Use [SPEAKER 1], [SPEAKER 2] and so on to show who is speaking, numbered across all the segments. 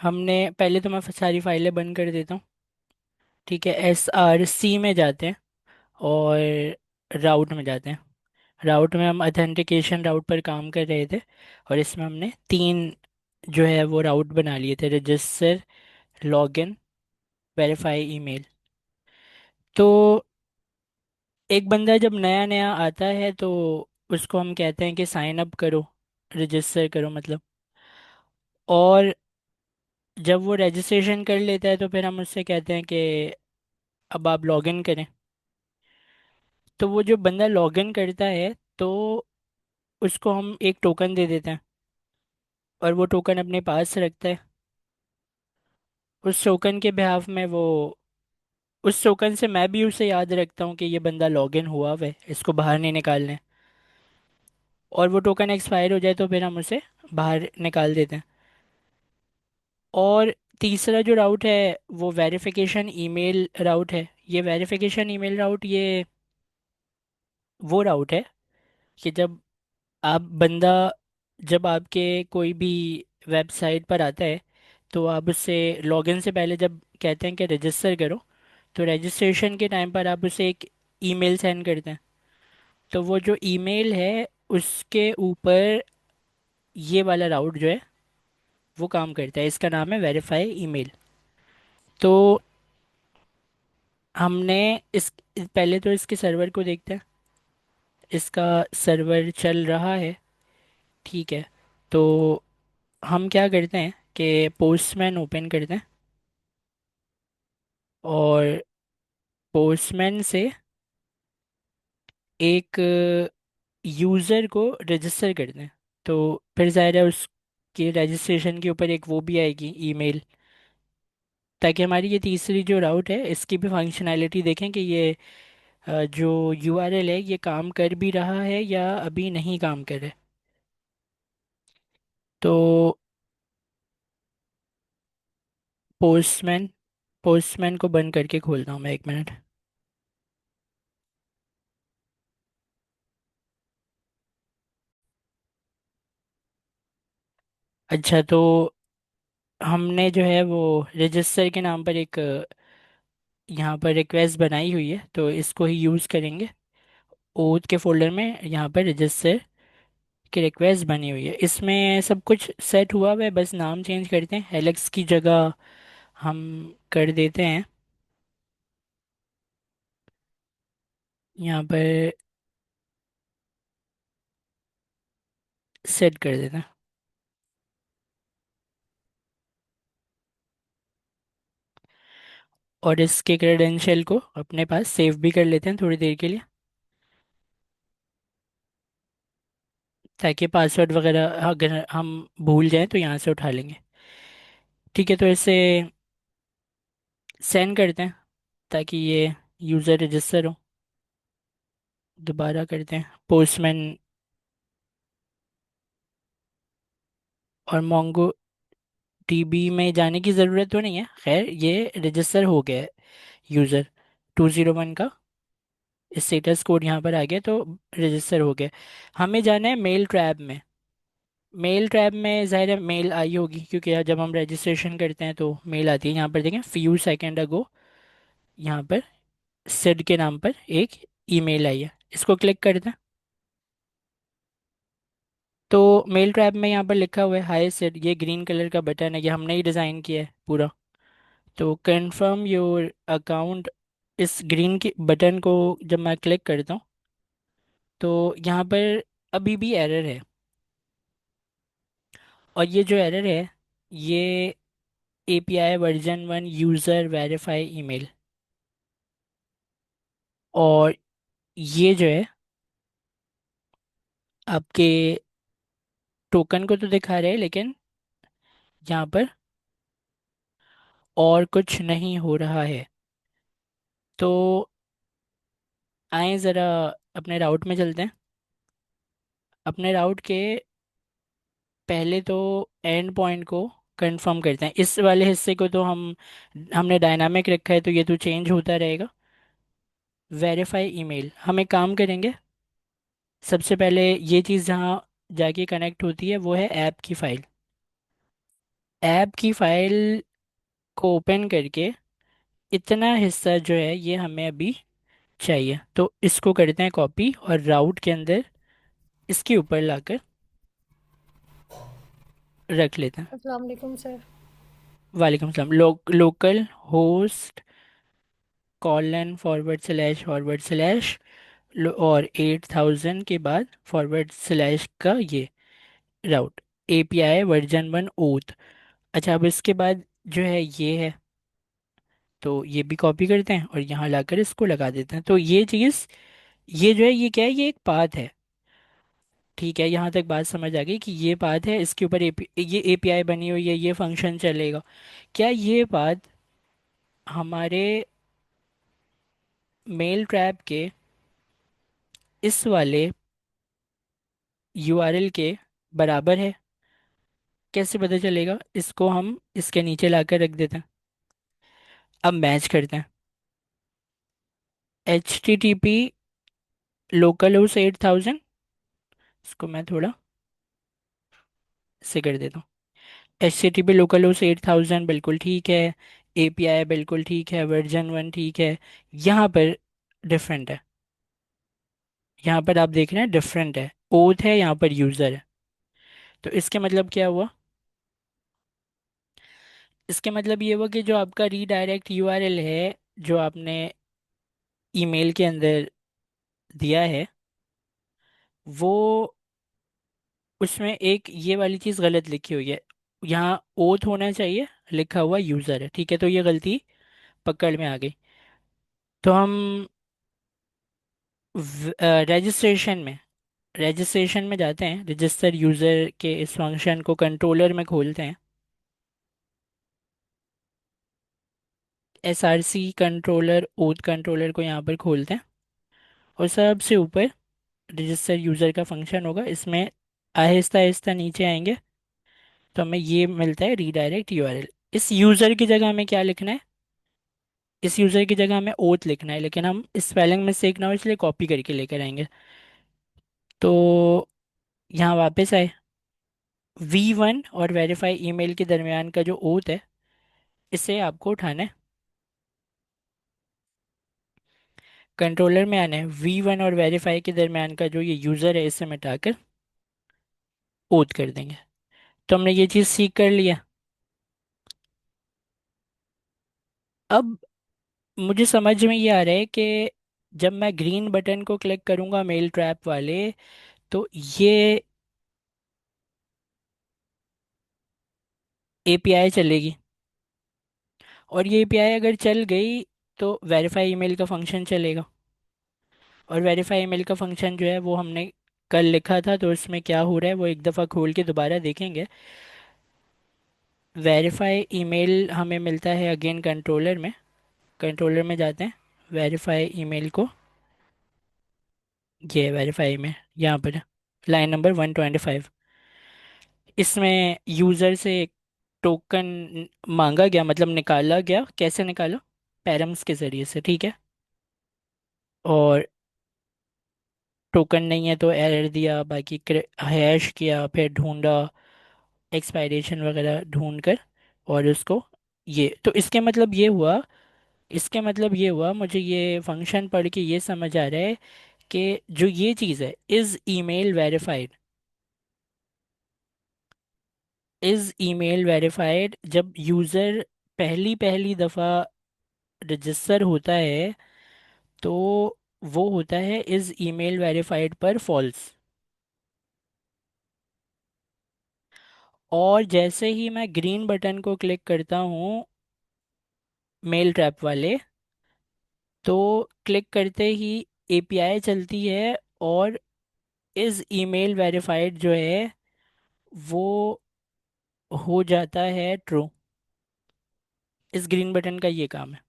[SPEAKER 1] हमने पहले तो मैं सारी फाइलें बंद कर देता हूँ। ठीक है, SRC में जाते हैं और राउट में जाते हैं। राउट में हम ऑथेंटिकेशन राउट पर काम कर रहे थे, और इसमें हमने तीन जो है वो राउट बना लिए थे: रजिस्टर, लॉगिन, वेरीफाई ईमेल। तो एक बंदा जब नया नया आता है तो उसको हम कहते हैं कि साइन अप करो, रजिस्टर करो मतलब। और जब वो रजिस्ट्रेशन कर लेता है तो फिर हम उससे कहते हैं कि अब आप लॉगिन करें। तो वो जो बंदा लॉगिन करता है तो उसको हम एक टोकन दे देते हैं, और वो टोकन अपने पास रखता है। उस टोकन के बिहाफ में वो, उस टोकन से मैं भी उसे याद रखता हूँ कि ये बंदा लॉगिन हुआ हुआ है, इसको बाहर नहीं निकालना है। और वो टोकन एक्सपायर हो जाए तो फिर हम उसे बाहर निकाल देते हैं। और तीसरा जो राउट है वो वेरिफिकेशन ईमेल राउट है। ये वेरिफिकेशन ईमेल राउट, ये वो राउट है कि आप बंदा जब आपके कोई भी वेबसाइट पर आता है तो आप उससे लॉगिन से पहले जब कहते हैं कि रजिस्टर करो, तो रजिस्ट्रेशन के टाइम पर आप उसे एक ईमेल सेंड करते हैं। तो वो जो ईमेल है उसके ऊपर ये वाला राउट जो है वो काम करता है। इसका नाम है वेरीफाई ईमेल। तो हमने इस पहले तो इसके सर्वर को देखते हैं। इसका सर्वर चल रहा है, ठीक है। तो हम क्या करते हैं कि पोस्टमैन ओपन करते हैं, और पोस्टमैन से एक यूज़र को रजिस्टर करते हैं। तो फिर ज़ाहिर है उसके रजिस्ट्रेशन के ऊपर एक वो भी आएगी, ईमेल, ताकि हमारी ये तीसरी जो राउट है इसकी भी फंक्शनैलिटी देखें कि ये जो URL है ये काम कर भी रहा है या अभी नहीं काम कर रहा है। तो पोस्टमैन पोस्टमैन को बंद करके खोलता हूँ मैं, एक मिनट। अच्छा, तो हमने जो है वो रजिस्टर के नाम पर एक यहाँ पर रिक्वेस्ट बनाई हुई है, तो इसको ही यूज़ करेंगे। ओथ के फोल्डर में यहाँ पर रजिस्टर की रिक्वेस्ट बनी हुई है, इसमें सब कुछ सेट हुआ हुआ है। बस नाम चेंज करते हैं, एलेक्स की जगह हम कर देते हैं यहाँ पर, सेट कर देते हैं। और इसके क्रेडेंशियल को अपने पास सेव भी कर लेते हैं थोड़ी देर के लिए, ताकि पासवर्ड वगैरह अगर हम भूल जाएं तो यहाँ से उठा लेंगे। ठीक है, तो इसे सेंड करते हैं ताकि ये यूज़र रजिस्टर हो। दोबारा करते हैं पोस्टमैन, और मोंगो DB में जाने की ज़रूरत तो नहीं है, खैर ये रजिस्टर हो गया है यूज़र 201 का। स्टेटस कोड यहाँ पर आ गया तो रजिस्टर हो गया। हमें जाना है मेल ट्रैब में। मेल ट्रैब में ज़ाहिर है मेल आई होगी, क्योंकि यार जब हम रजिस्ट्रेशन करते हैं तो मेल आती है। यहाँ पर देखें, फ्यू सेकेंड अगो यहाँ पर सिड के नाम पर एक ईमेल आई है, इसको क्लिक करते हैं। तो मेल ट्रैब में यहाँ पर लिखा हुआ है हाय सिड, ये ग्रीन कलर का बटन है, ये हमने ही डिज़ाइन किया है पूरा। तो कंफर्म योर अकाउंट, इस ग्रीन के बटन को जब मैं क्लिक करता हूँ तो यहाँ पर अभी भी एरर है। और ये जो एरर है ये API version 1 user verify email, और ये जो है आपके टोकन को तो दिखा रहे हैं, लेकिन यहाँ पर और कुछ नहीं हो रहा है। तो आए ज़रा अपने राउट में चलते हैं। अपने राउट के पहले तो एंड पॉइंट को कंफर्म करते हैं। इस वाले हिस्से को तो हमने डायनामिक रखा है तो ये तो चेंज होता रहेगा। वेरीफाई ईमेल हम एक काम करेंगे, सबसे पहले ये चीज़ जहाँ जाके कनेक्ट होती है वो है ऐप की फ़ाइल। ऐप की फाइल को ओपन करके इतना हिस्सा जो है ये हमें अभी चाहिए, तो इसको करते हैं कॉपी और राउट के अंदर इसके ऊपर लाकर रख लेते हैं।
[SPEAKER 2] अस्सलाम वालेकुम सर।
[SPEAKER 1] वालेकुम सलाम। Local host colon forward slash और 8000 के बाद फॉरवर्ड स्लैश का ये राउट एपीआई वर्जन 1 ओथ। अच्छा, अब इसके बाद जो है ये है, तो ये भी कॉपी करते हैं और यहाँ लाकर इसको लगा देते हैं। तो ये चीज़, ये जो है ये क्या है, ये एक पाथ है। ठीक है, यहाँ तक बात समझ आ गई कि ये पाथ है, इसके ऊपर ये एपीआई बनी हुई है, ये फंक्शन चलेगा। क्या ये पाथ हमारे मेल ट्रैप के इस वाले यूआरएल के बराबर है? कैसे पता चलेगा? इसको हम इसके नीचे लाकर रख देते हैं। अब मैच करते हैं। H T T P local host 8000, इसको मैं थोड़ा से कर देता हूँ। H T T P local host 8000 बिल्कुल ठीक है। एपीआई बिल्कुल ठीक है, वर्जन 1 ठीक है। यहाँ पर डिफरेंट है। यहाँ पर आप देख रहे हैं डिफरेंट है, ओथ है, यहाँ पर यूज़र है। तो इसके मतलब क्या हुआ? इसके मतलब ये हुआ कि जो आपका रीडायरेक्ट यूआरएल है, जो आपने ईमेल के अंदर दिया है, वो उसमें एक ये वाली चीज़ गलत लिखी हुई है। यहाँ ओथ होना चाहिए, लिखा हुआ यूज़र है। ठीक है, तो ये गलती पकड़ में आ गई। तो हम रजिस्ट्रेशन में जाते हैं, रजिस्टर यूज़र के इस फंक्शन को कंट्रोलर में खोलते हैं। SRC कंट्रोलर, ओथ कंट्रोलर को यहाँ पर खोलते हैं और सबसे ऊपर रजिस्टर यूज़र का फंक्शन होगा। इसमें आहिस्ता आहिस्ता नीचे आएंगे तो हमें ये मिलता है रीडायरेक्ट यूआरएल। इस यूज़र की जगह हमें क्या लिखना है? इस यूज़र की जगह हमें ओथ लिखना है, लेकिन हम स्पेलिंग मिस्टेक ना हो इसलिए कॉपी करके लेकर आएंगे। तो यहाँ वापस आए, V1 और वेरीफाई ईमेल के दरमियान का जो ओथ है, इसे आपको उठाना है। कंट्रोलर में आना है, V1 और वेरीफाई के दरमियान का जो ये यूज़र है इसे मिटाकर ओथ कर देंगे। तो हमने ये चीज़ सीख कर लिया। अब मुझे समझ में ये आ रहा है कि जब मैं ग्रीन बटन को क्लिक करूंगा मेल ट्रैप वाले, तो ये एपीआई चलेगी। और ये एपीआई अगर चल गई तो वेरीफाई ईमेल का फंक्शन चलेगा। और वेरीफाई ईमेल का फंक्शन जो है वो हमने कल लिखा था, तो इसमें क्या हो रहा है वो एक दफ़ा खोल के दोबारा देखेंगे। वेरीफाई ईमेल हमें मिलता है अगेन कंट्रोलर में। कंट्रोलर में जाते हैं, वेरीफाई ईमेल को, ये वेरीफाई में यहाँ पर लाइन नंबर 125। इसमें यूज़र से एक टोकन मांगा गया, मतलब निकाला गया। कैसे निकाला? पैरम्स के ज़रिए से, ठीक है। और टोकन नहीं है तो एरर दिया, बाकी हैश किया, फिर ढूंढा, एक्सपायरेशन वगैरह ढूंढ कर, और उसको ये, तो इसके मतलब ये हुआ मुझे ये फंक्शन पढ़ के ये समझ आ रहा है कि जो ये चीज़ है इज़ ईमेल वेरीफाइड, जब यूज़र पहली पहली दफ़ा रजिस्टर होता है तो वो होता है इज़ ईमेल वेरीफाइड पर फॉल्स। और जैसे ही मैं ग्रीन बटन को क्लिक करता हूँ मेल ट्रैप वाले, तो क्लिक करते ही एपीआई चलती है और इस ईमेल वेरीफाइड जो है वो हो जाता है ट्रू। इस ग्रीन बटन का ये काम है।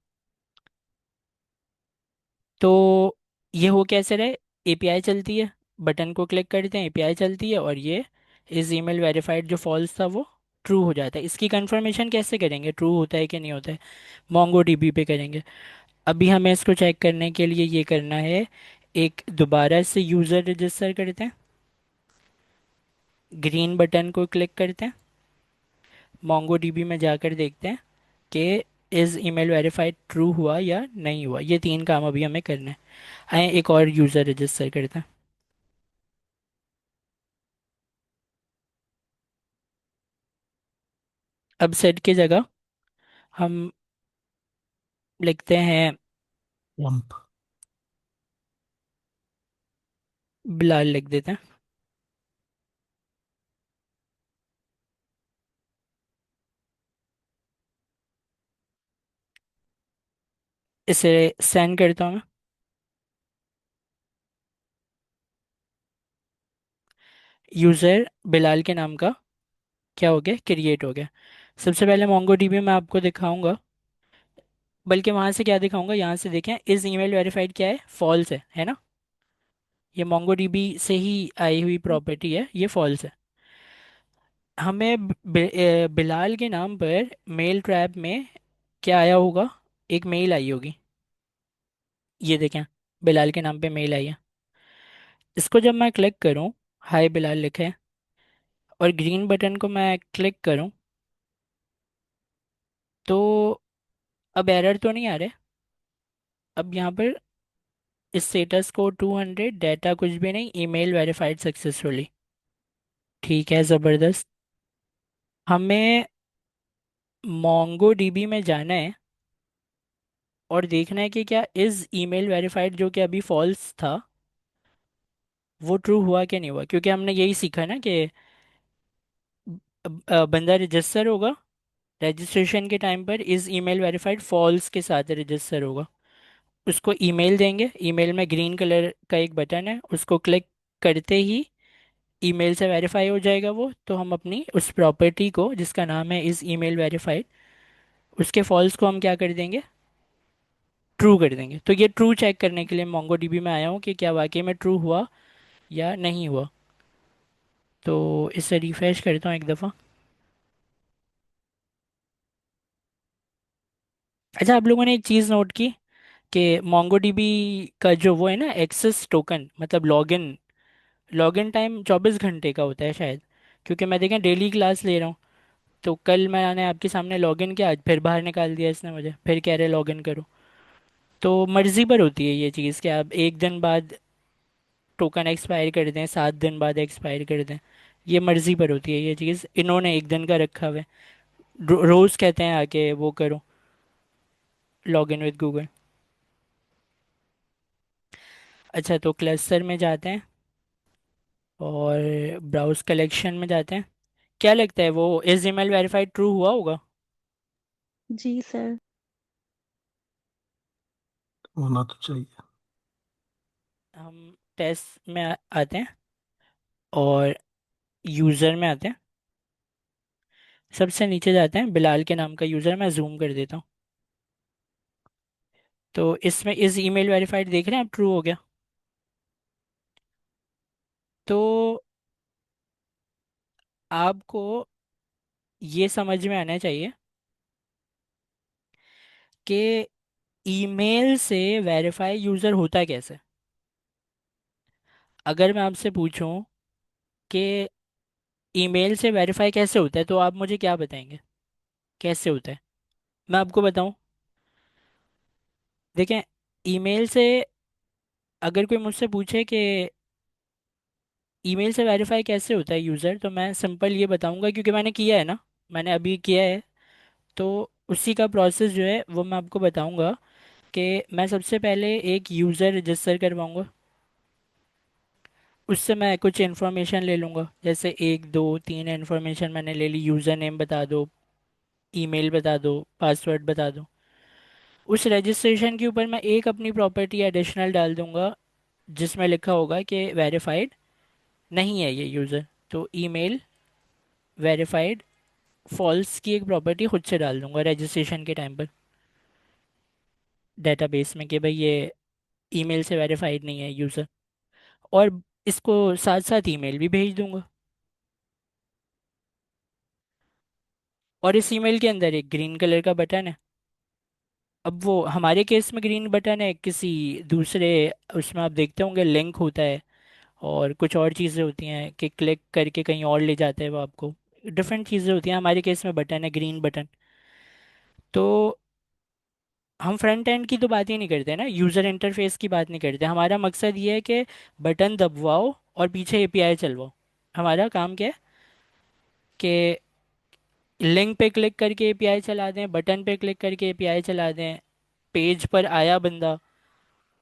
[SPEAKER 1] तो ये हो कैसे रहे? एपीआई चलती है, बटन को क्लिक करते हैं, एपीआई चलती है, और ये इस ईमेल वेरीफाइड जो फॉल्स था वो ट्रू हो जाता है। इसकी कंफर्मेशन कैसे करेंगे ट्रू होता है कि नहीं होता है? मोंगो डीबी पे करेंगे। अभी हमें इसको चेक करने के लिए ये करना है, एक दोबारा से यूज़र रजिस्टर करते हैं, ग्रीन बटन को क्लिक करते हैं, मोंगो डीबी में जाकर देखते हैं कि इज़ ईमेल वेरीफाइड ट्रू हुआ या नहीं हुआ। ये तीन काम अभी हमें करने हैं। आए एक और यूज़र रजिस्टर करते हैं। अब सेट की जगह हम लिखते हैं
[SPEAKER 2] पंप।
[SPEAKER 1] बिलाल, लिख देते हैं। इसे सेंड करता हूँ मैं। यूज़र बिलाल के नाम का क्या हो गया, क्रिएट हो गया। सबसे पहले मोंगो डीबी में आपको दिखाऊंगा, बल्कि वहां से क्या दिखाऊंगा, यहाँ से देखें, इस ईमेल वेरीफाइड क्या है, फॉल्स है ना। ये मोंगो डीबी से ही आई हुई प्रॉपर्टी है, ये फॉल्स है। हमें बिलाल के नाम पर मेल ट्रैप में क्या आया होगा, एक मेल आई होगी। ये देखें, बिलाल के नाम पे मेल आई है। इसको जब मैं क्लिक करूं, हाय बिलाल लिखे, और ग्रीन बटन को मैं क्लिक करूं, तो अब एरर तो नहीं आ रहे। अब यहाँ पर स्टेटस को 200, डाटा कुछ भी नहीं, ईमेल वेरीफाइड सक्सेसफुली। ठीक है, ज़बरदस्त। हमें मोंगो डीबी में जाना है और देखना है कि क्या इस ईमेल वेरीफाइड जो कि अभी फॉल्स था, वो ट्रू हुआ कि नहीं हुआ। क्योंकि हमने यही सीखा ना कि बंदा रजिस्टर होगा, रजिस्ट्रेशन के टाइम पर इस ईमेल वेरीफाइड फॉल्स के साथ रजिस्टर होगा। उसको ईमेल देंगे, ईमेल में ग्रीन कलर का एक बटन है, उसको क्लिक करते ही ईमेल से वेरीफाई हो जाएगा वो। तो हम अपनी उस प्रॉपर्टी को जिसका नाम है इस ईमेल वेरीफाइड, उसके फॉल्स को हम क्या कर देंगे, ट्रू कर देंगे। तो ये ट्रू चेक करने के लिए मोंगो डीबी में आया हूँ कि क्या वाकई में ट्रू हुआ या नहीं हुआ। तो इसे रिफ्रेश करता हूँ एक दफ़ा। अच्छा, आप लोगों ने एक चीज़ नोट की कि मोंगो डीबी का जो वो है ना एक्सेस टोकन, मतलब लॉगिन, लॉगिन टाइम 24 घंटे का होता है शायद। क्योंकि मैं देखें डेली क्लास ले रहा हूँ, तो कल मैंने आपके सामने लॉगिन किया, आज फिर बाहर निकाल दिया इसने मुझे, फिर कह रहे लॉगिन करो। तो मर्जी पर होती है ये चीज़ कि आप एक दिन बाद टोकन एक्सपायर कर दें, 7 दिन बाद एक्सपायर कर दें। ये मर्जी पर होती है ये चीज़, इन्होंने एक दिन का रखा हुआ है। रोज़ कहते हैं आके वो करो, लॉगिन विद गूगल। अच्छा, तो क्लस्टर में जाते हैं और ब्राउज कलेक्शन में जाते हैं। क्या लगता है वो इस ईमेल वेरीफाइड ट्रू हुआ होगा।
[SPEAKER 2] जी सर। होना तो चाहिए।
[SPEAKER 1] हम टेस्ट में आते हैं और यूज़र में आते हैं। सबसे नीचे जाते हैं, बिलाल के नाम का यूज़र, मैं जूम कर देता हूँ। तो इसमें इस ईमेल वेरीफाइड देख रहे हैं आप, ट्रू हो गया। तो आपको ये समझ में आना चाहिए कि ईमेल से वेरीफाई यूज़र होता कैसे। अगर मैं आपसे पूछूं कि ईमेल से वेरीफाई कैसे होता है, तो आप मुझे क्या बताएंगे, कैसे होता है। मैं आपको बताऊं, देखें, ईमेल से अगर कोई मुझसे पूछे कि ईमेल से वेरीफाई कैसे होता है यूज़र, तो मैं सिंपल ये बताऊंगा, क्योंकि मैंने किया है ना, मैंने अभी किया है। तो उसी का प्रोसेस जो है वो मैं आपको बताऊंगा कि मैं सबसे पहले एक यूज़र रजिस्टर करवाऊंगा। उससे मैं कुछ इन्फॉर्मेशन ले लूँगा, जैसे एक दो तीन इन्फॉर्मेशन मैंने ले ली, यूज़र नेम बता दो, ईमेल बता दो, पासवर्ड बता दो। उस रजिस्ट्रेशन के ऊपर मैं एक अपनी प्रॉपर्टी एडिशनल डाल दूंगा, जिसमें लिखा होगा कि वेरीफाइड नहीं है ये यूज़र। तो ईमेल वेरीफाइड फॉल्स की एक प्रॉपर्टी खुद से डाल दूंगा रजिस्ट्रेशन के टाइम पर डेटाबेस में, कि भाई ये ईमेल से वेरीफाइड नहीं है यूज़र। और इसको साथ साथ ईमेल भी भेज दूंगा। और इस ईमेल के अंदर एक ग्रीन कलर का बटन है। अब वो हमारे केस में ग्रीन बटन है, किसी दूसरे उसमें आप देखते होंगे लिंक होता है और कुछ और चीज़ें होती हैं कि क्लिक करके कहीं और ले जाते हैं वो आपको। डिफरेंट चीज़ें होती हैं, हमारे केस में बटन है, ग्रीन बटन। तो हम फ्रंट एंड की तो बात ही नहीं करते ना, यूज़र इंटरफेस की बात नहीं करते। हमारा मकसद ये है कि बटन दबवाओ और पीछे एपीआई चलवाओ। हमारा काम क्या है कि लिंक पे क्लिक करके एपीआई चला दें, बटन पे क्लिक करके एपीआई चला दें, पेज पर आया बंदा,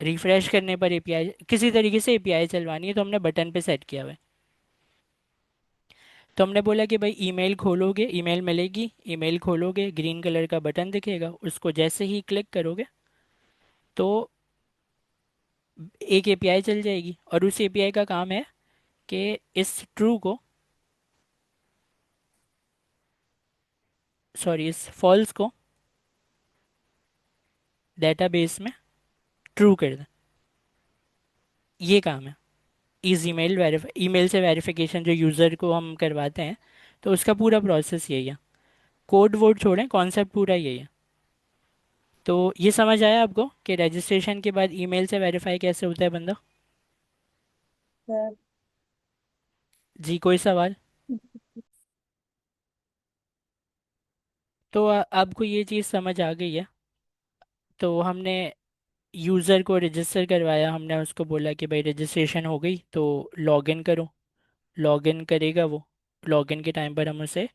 [SPEAKER 1] रिफ्रेश करने पर एपीआई, किसी तरीके से एपीआई चलवानी है तो हमने बटन पे सेट किया हुआ है। तो हमने बोला कि भाई ईमेल खोलोगे, ईमेल मिलेगी, ईमेल खोलोगे, ग्रीन कलर का बटन दिखेगा, उसको जैसे ही क्लिक करोगे तो एक एपीआई चल जाएगी, और उस एपीआई का काम है कि इस ट्रू को, सॉरी इस फॉल्स को डेटाबेस में ट्रू कर दें। ये काम है। इस ईमेल से वेरिफिकेशन जो यूज़र को हम करवाते हैं, तो उसका पूरा प्रोसेस यही है। कोड वोड छोड़ें, कॉन्सेप्ट पूरा यही है। तो ये समझ आया आपको कि रजिस्ट्रेशन के बाद ईमेल से वेरीफाई कैसे होता है बंदा?
[SPEAKER 2] सर।
[SPEAKER 1] जी, कोई सवाल? तो आपको ये चीज़ समझ आ गई है। तो हमने यूज़र को रजिस्टर करवाया, हमने उसको बोला कि भाई रजिस्ट्रेशन हो गई तो लॉगिन करो। लॉगिन करेगा वो। लॉगिन के टाइम पर हम उसे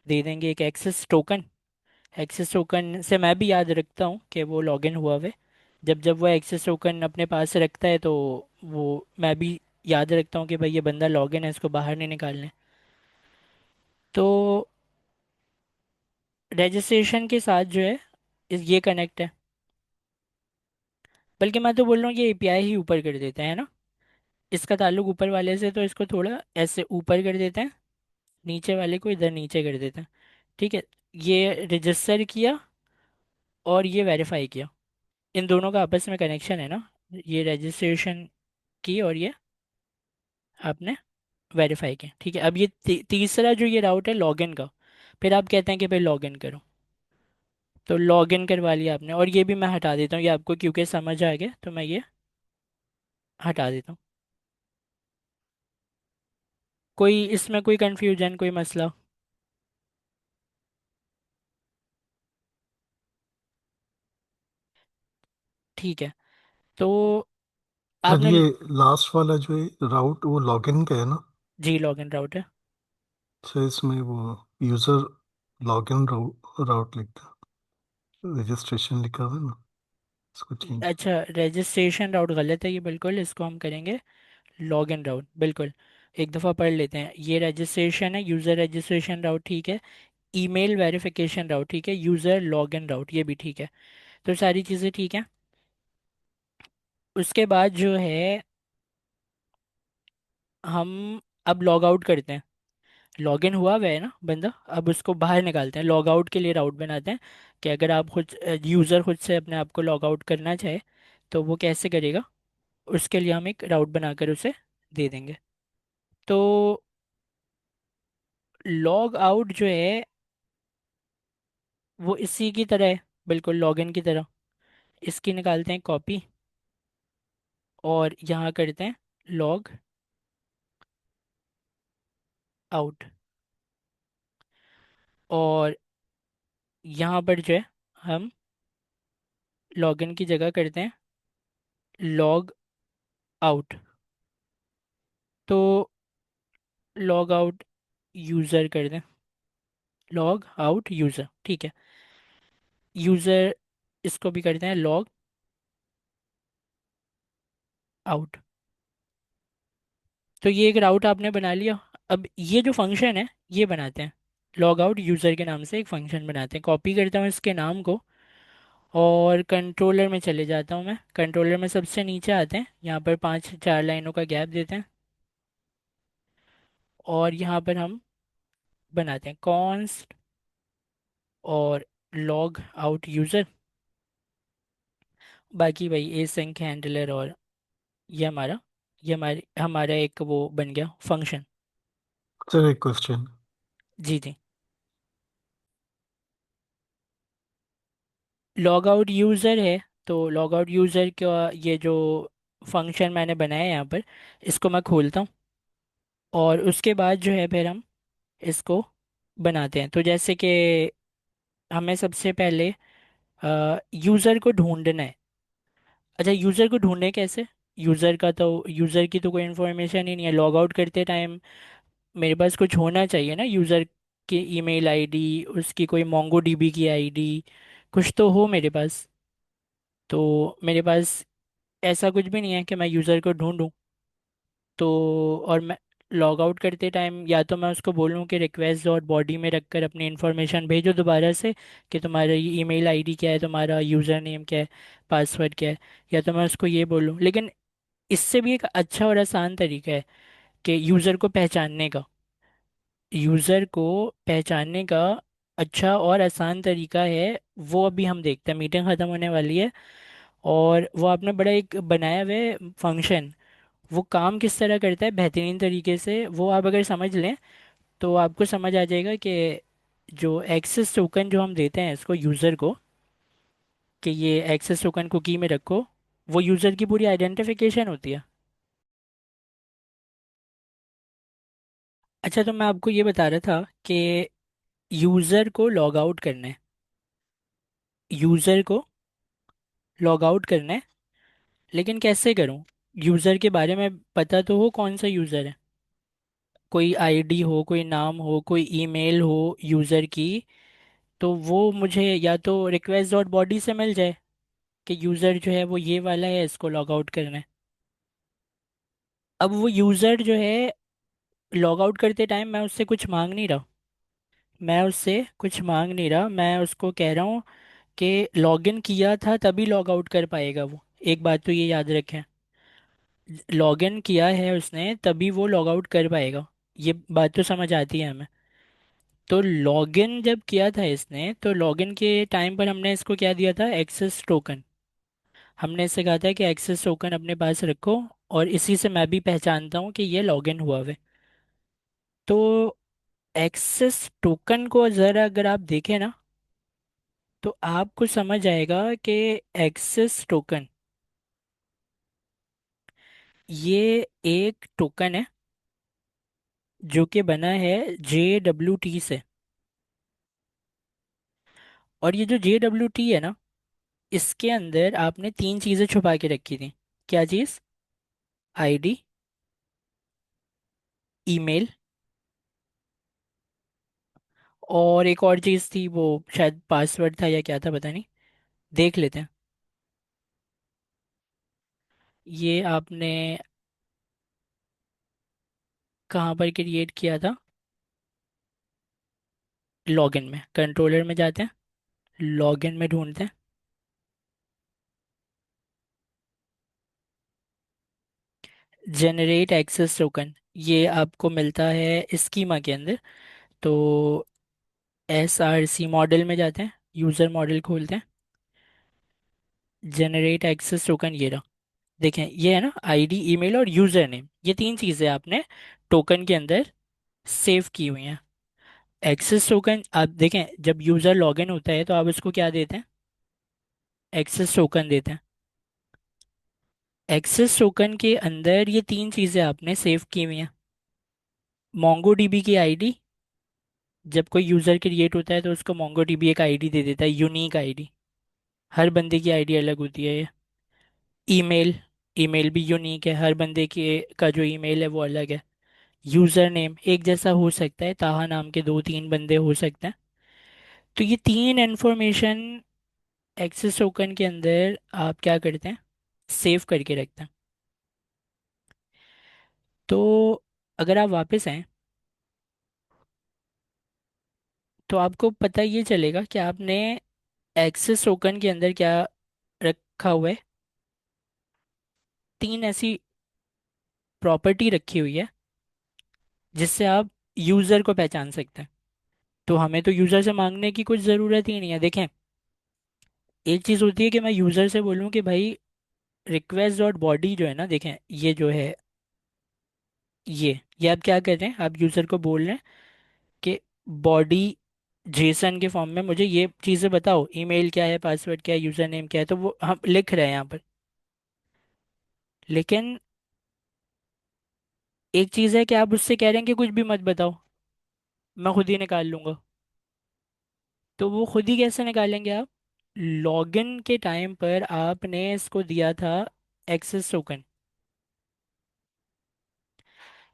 [SPEAKER 1] दे देंगे एक एक्सेस टोकन। एक्सेस टोकन से मैं भी याद रखता हूँ कि वो लॉगिन हुआ है। जब जब वो एक्सेस टोकन अपने पास रखता है तो वो मैं भी याद रखता हूँ कि भाई ये बंदा लॉगिन है, इसको बाहर नहीं निकालने। तो रजिस्ट्रेशन के साथ जो है ये कनेक्ट है। बल्कि मैं तो बोल रहा हूँ ये एपीआई ही ऊपर कर देता है ना, इसका ताल्लुक ऊपर वाले से, तो इसको थोड़ा ऐसे ऊपर कर देते हैं, नीचे वाले को इधर नीचे कर देते हैं। ठीक है। ये रजिस्टर किया और ये वेरीफाई किया, इन दोनों का आपस में कनेक्शन है ना। ये रजिस्ट्रेशन की और ये आपने वेरीफाई किया। ठीक है। अब ये तीसरा जो ये राउट है लॉगिन का, फिर आप कहते हैं कि भाई लॉगिन करो, तो लॉगिन करवा लिया आपने। और ये भी मैं हटा देता हूँ, ये आपको क्योंकि समझ आ गया तो मैं ये हटा देता हूँ। कोई इसमें कोई कंफ्यूजन, कोई मसला? ठीक है। तो
[SPEAKER 2] सर
[SPEAKER 1] आपने,
[SPEAKER 2] ये लास्ट वाला जो है राउट वो लॉगिन का है ना?
[SPEAKER 1] जी लॉगिन राउट है।
[SPEAKER 2] सर इसमें वो यूजर लॉगिन राउट राउट लिखता है, रजिस्ट्रेशन लिखा हुआ है ना, इसको चेंज।
[SPEAKER 1] अच्छा, रजिस्ट्रेशन राउट गलत है ये, बिल्कुल इसको हम करेंगे लॉगिन राउट, बिल्कुल। एक दफ़ा पढ़ लेते हैं। ये रजिस्ट्रेशन है, यूज़र रजिस्ट्रेशन राउट ठीक है। ईमेल वेरिफिकेशन राउट ठीक है, यूज़र लॉगिन राउट ये भी ठीक है। तो सारी चीज़ें ठीक हैं। उसके बाद जो है हम अब लॉग आउट करते हैं। लॉगिन हुआ हुआ है ना बंदा, अब उसको बाहर निकालते हैं, लॉग आउट के लिए राउट बनाते हैं। कि अगर आप खुद यूज़र खुद से अपने आप को लॉग आउट करना चाहे तो वो कैसे करेगा, उसके लिए हम एक राउट बनाकर उसे दे देंगे। तो लॉग आउट जो है वो इसी की तरह है, बिल्कुल लॉगिन की तरह। इसकी निकालते हैं कॉपी और यहाँ करते हैं लॉग आउट। और यहाँ पर जो है हम लॉगिन की जगह करते हैं लॉग आउट। तो लॉग आउट यूज़र कर दें, लॉग आउट यूज़र ठीक है। यूज़र इसको भी करते हैं लॉग आउट। तो ये एक राउट आपने बना लिया। अब ये जो फंक्शन है ये बनाते हैं, लॉग आउट यूज़र के नाम से एक फंक्शन बनाते हैं। कॉपी करता हूँ इसके नाम को और कंट्रोलर में चले जाता हूँ। मैं कंट्रोलर में सबसे नीचे आते हैं, यहाँ पर 5 4 लाइनों का गैप देते हैं और यहाँ पर हम बनाते हैं कॉन्स्ट और लॉग आउट यूज़र। बाकी भाई ए सिंक हैंडलर, और ये हमारी हमारा एक वो बन गया फंक्शन।
[SPEAKER 2] सर एक क्वेश्चन।
[SPEAKER 1] जी जी। लॉग आउट यूज़र है, तो लॉग आउट यूज़र का ये जो फंक्शन मैंने बनाया है यहाँ पर, इसको मैं खोलता हूँ और उसके बाद जो है फिर हम इसको बनाते हैं। तो जैसे कि हमें सबसे पहले यूज़र को ढूंढना है। अच्छा, यूज़र को ढूंढे कैसे? यूज़र की तो कोई इन्फॉर्मेशन ही नहीं है। लॉग आउट करते टाइम मेरे पास कुछ होना चाहिए ना, यूज़र की ईमेल आईडी, उसकी कोई मोंगो डीबी की आईडी, कुछ तो हो मेरे पास। तो मेरे पास ऐसा कुछ भी नहीं है कि मैं यूज़र को ढूंढूं। तो और मैं लॉग आउट करते टाइम या तो मैं उसको बोलूं कि रिक्वेस्ट डॉट बॉडी में रखकर अपनी इन्फॉर्मेशन भेजो दोबारा से, कि तुम्हारा ईमेल आईडी क्या है, तुम्हारा यूज़र नेम क्या है, पासवर्ड क्या है। या तो मैं उसको ये बोलूं। लेकिन इससे भी एक अच्छा और आसान तरीका है कि यूज़र को पहचानने का। यूज़र को पहचानने का अच्छा और आसान तरीका है, वो अभी हम देखते हैं। मीटिंग ख़त्म होने वाली है और वो आपने बड़ा एक बनाया हुआ है फंक्शन। वो काम किस तरह करता है बेहतरीन तरीके से, वो आप अगर समझ लें तो आपको समझ आ जाएगा कि जो एक्सेस टोकन जो हम देते हैं इसको यूज़र को, कि ये एक्सेस टोकन कुकी में रखो, वो यूज़र की पूरी आइडेंटिफिकेशन होती है। अच्छा, तो मैं आपको ये बता रहा था कि यूज़र को लॉग आउट करना है। यूज़र को लॉग आउट करना है, लेकिन कैसे करूं? यूज़र के बारे में पता तो हो कौन सा यूज़र है। कोई आईडी हो, कोई नाम हो, कोई ईमेल हो यूज़र की। तो वो मुझे या तो रिक्वेस्ट डॉट बॉडी से मिल जाए कि यूज़र जो है वो ये वाला है, इसको लॉग आउट करना है। अब वो यूज़र जो है, लॉग आउट करते टाइम मैं उससे कुछ मांग नहीं रहा। मैं उसको कह रहा हूँ कि लॉगिन किया था तभी लॉग आउट कर पाएगा वो। एक बात तो ये याद रखें, लॉगिन किया है उसने तभी वो लॉग आउट कर पाएगा। ये बात तो समझ आती है हमें। तो लॉगिन जब किया था इसने, तो लॉगिन के टाइम पर हमने इसको क्या दिया था? Access token. हमने इससे कहा था कि एक्सेस टोकन अपने पास रखो, और इसी से मैं भी पहचानता हूँ कि ये लॉगिन हुआ है। तो एक्सेस टोकन को ज़रा अगर आप देखें ना, तो आपको समझ आएगा कि एक्सेस टोकन ये एक टोकन है जो कि बना है JWT से। और ये जो JWT है ना, इसके अंदर आपने तीन चीज़ें छुपा के रखी थी। क्या चीज़? आईडी, ईमेल, और एक और चीज़ थी, वो शायद पासवर्ड था या क्या था, पता नहीं। देख लेते हैं। ये आपने कहाँ पर क्रिएट किया था? लॉगिन में, कंट्रोलर में जाते हैं, लॉगिन में ढूंढते हैं, जनरेट एक्सेस टोकन। ये आपको मिलता है स्कीमा के अंदर। तो SRC मॉडल में जाते हैं, यूज़र मॉडल खोलते हैं, जनरेट एक्सेस टोकन ये रहा। देखें, ये है ना, आईडी, ईमेल और यूज़र नेम, ये तीन चीज़ें आपने टोकन के अंदर सेव की हुई हैं। एक्सेस टोकन आप देखें, जब यूज़र लॉगिन होता है तो आप उसको क्या देते हैं? एक्सेस टोकन देते हैं। एक्सेस टोकन के अंदर ये तीन चीज़ें आपने सेव की हुई हैं। मोंगो डीबी की आईडी, जब कोई यूज़र क्रिएट होता है तो उसको मोंगो डीबी एक आईडी दे देता है, यूनिक आईडी। हर बंदे की आईडी अलग होती है ये। ईमेल, ईमेल भी यूनिक है, हर बंदे के का जो ईमेल है वो अलग है। यूज़र नेम एक जैसा हो सकता है, ताहा नाम के दो तीन बंदे हो सकते हैं। तो ये तीन इन्फॉर्मेशन एक्सेस टोकन के अंदर आप क्या करते हैं? सेव करके रखते हैं। तो अगर आप वापस आए तो आपको पता ये चलेगा कि आपने एक्सेस टोकन के अंदर क्या रखा हुआ है। तीन ऐसी प्रॉपर्टी रखी हुई है जिससे आप यूज़र को पहचान सकते हैं। तो हमें तो यूज़र से मांगने की कुछ ज़रूरत ही नहीं है। देखें, एक चीज़ होती है कि मैं यूज़र से बोलूँ कि भाई रिक्वेस्ट डॉट बॉडी जो है ना, देखें ये जो है, ये आप क्या कर रहे हैं? आप यूज़र को बोल रहे हैं कि बॉडी जेसन के फॉर्म में मुझे ये चीज़ें बताओ, ईमेल क्या है, पासवर्ड क्या है, यूज़र नेम क्या है, तो वो हम लिख रहे हैं यहाँ पर। लेकिन एक चीज़ है कि आप उससे कह रहे हैं कि कुछ भी मत बताओ, मैं खुद ही निकाल लूंगा। तो वो खुद ही कैसे निकालेंगे आप? लॉगिन के टाइम पर आपने इसको दिया था एक्सेस टोकन।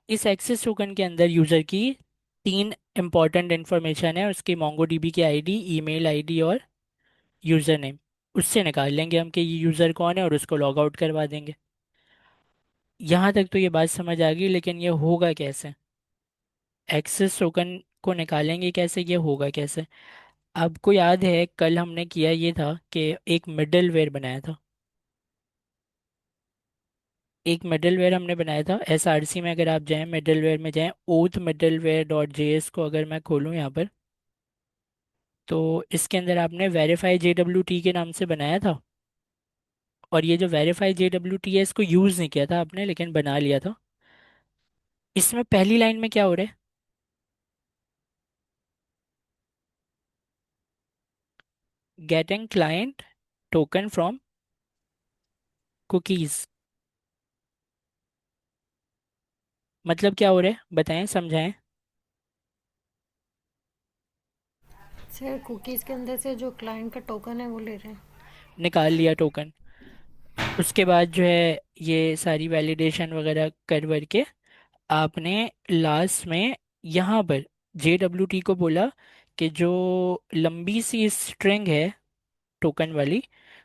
[SPEAKER 1] इस एक्सेस टोकन के अंदर यूजर की तीन इंपॉर्टेंट इंफॉर्मेशन है, उसकी मोंगोडीबी की आईडी, ईमेल आईडी और यूजर नेम। उससे निकाल लेंगे हम कि ये यूजर कौन है और उसको लॉग आउट करवा देंगे। यहाँ तक तो ये बात समझ आ गई, लेकिन ये होगा कैसे? एक्सेस टोकन को निकालेंगे कैसे, ये होगा कैसे? आपको याद है कल हमने किया ये था कि एक मिडलवेयर बनाया था। एक मिडलवेयर हमने बनाया था एसआरसी में। अगर आप जाएं मिडलवेयर में जाएं, ओथ मिडलवेयर डॉट जेएस को अगर मैं खोलूं यहाँ पर, तो इसके अंदर आपने वेरीफाई जेडब्ल्यू टी के नाम से बनाया था। और ये जो वेरीफाई जेडब्ल्यू टी है, इसको यूज़ नहीं किया था आपने, लेकिन बना लिया था। इसमें पहली लाइन में क्या हो रहा है? Getting client token from cookies. मतलब क्या हो रहा है, बताएं, समझाएं।
[SPEAKER 3] सर कुकीज़ के अंदर से जो क्लाइंट का टोकन है वो ले रहे हैं।
[SPEAKER 1] निकाल लिया टोकन। उसके बाद जो है ये सारी वैलिडेशन वगैरह कर वर के आपने लास्ट में यहाँ पर JWT को बोला कि जो लंबी सी स्ट्रिंग है टोकन वाली,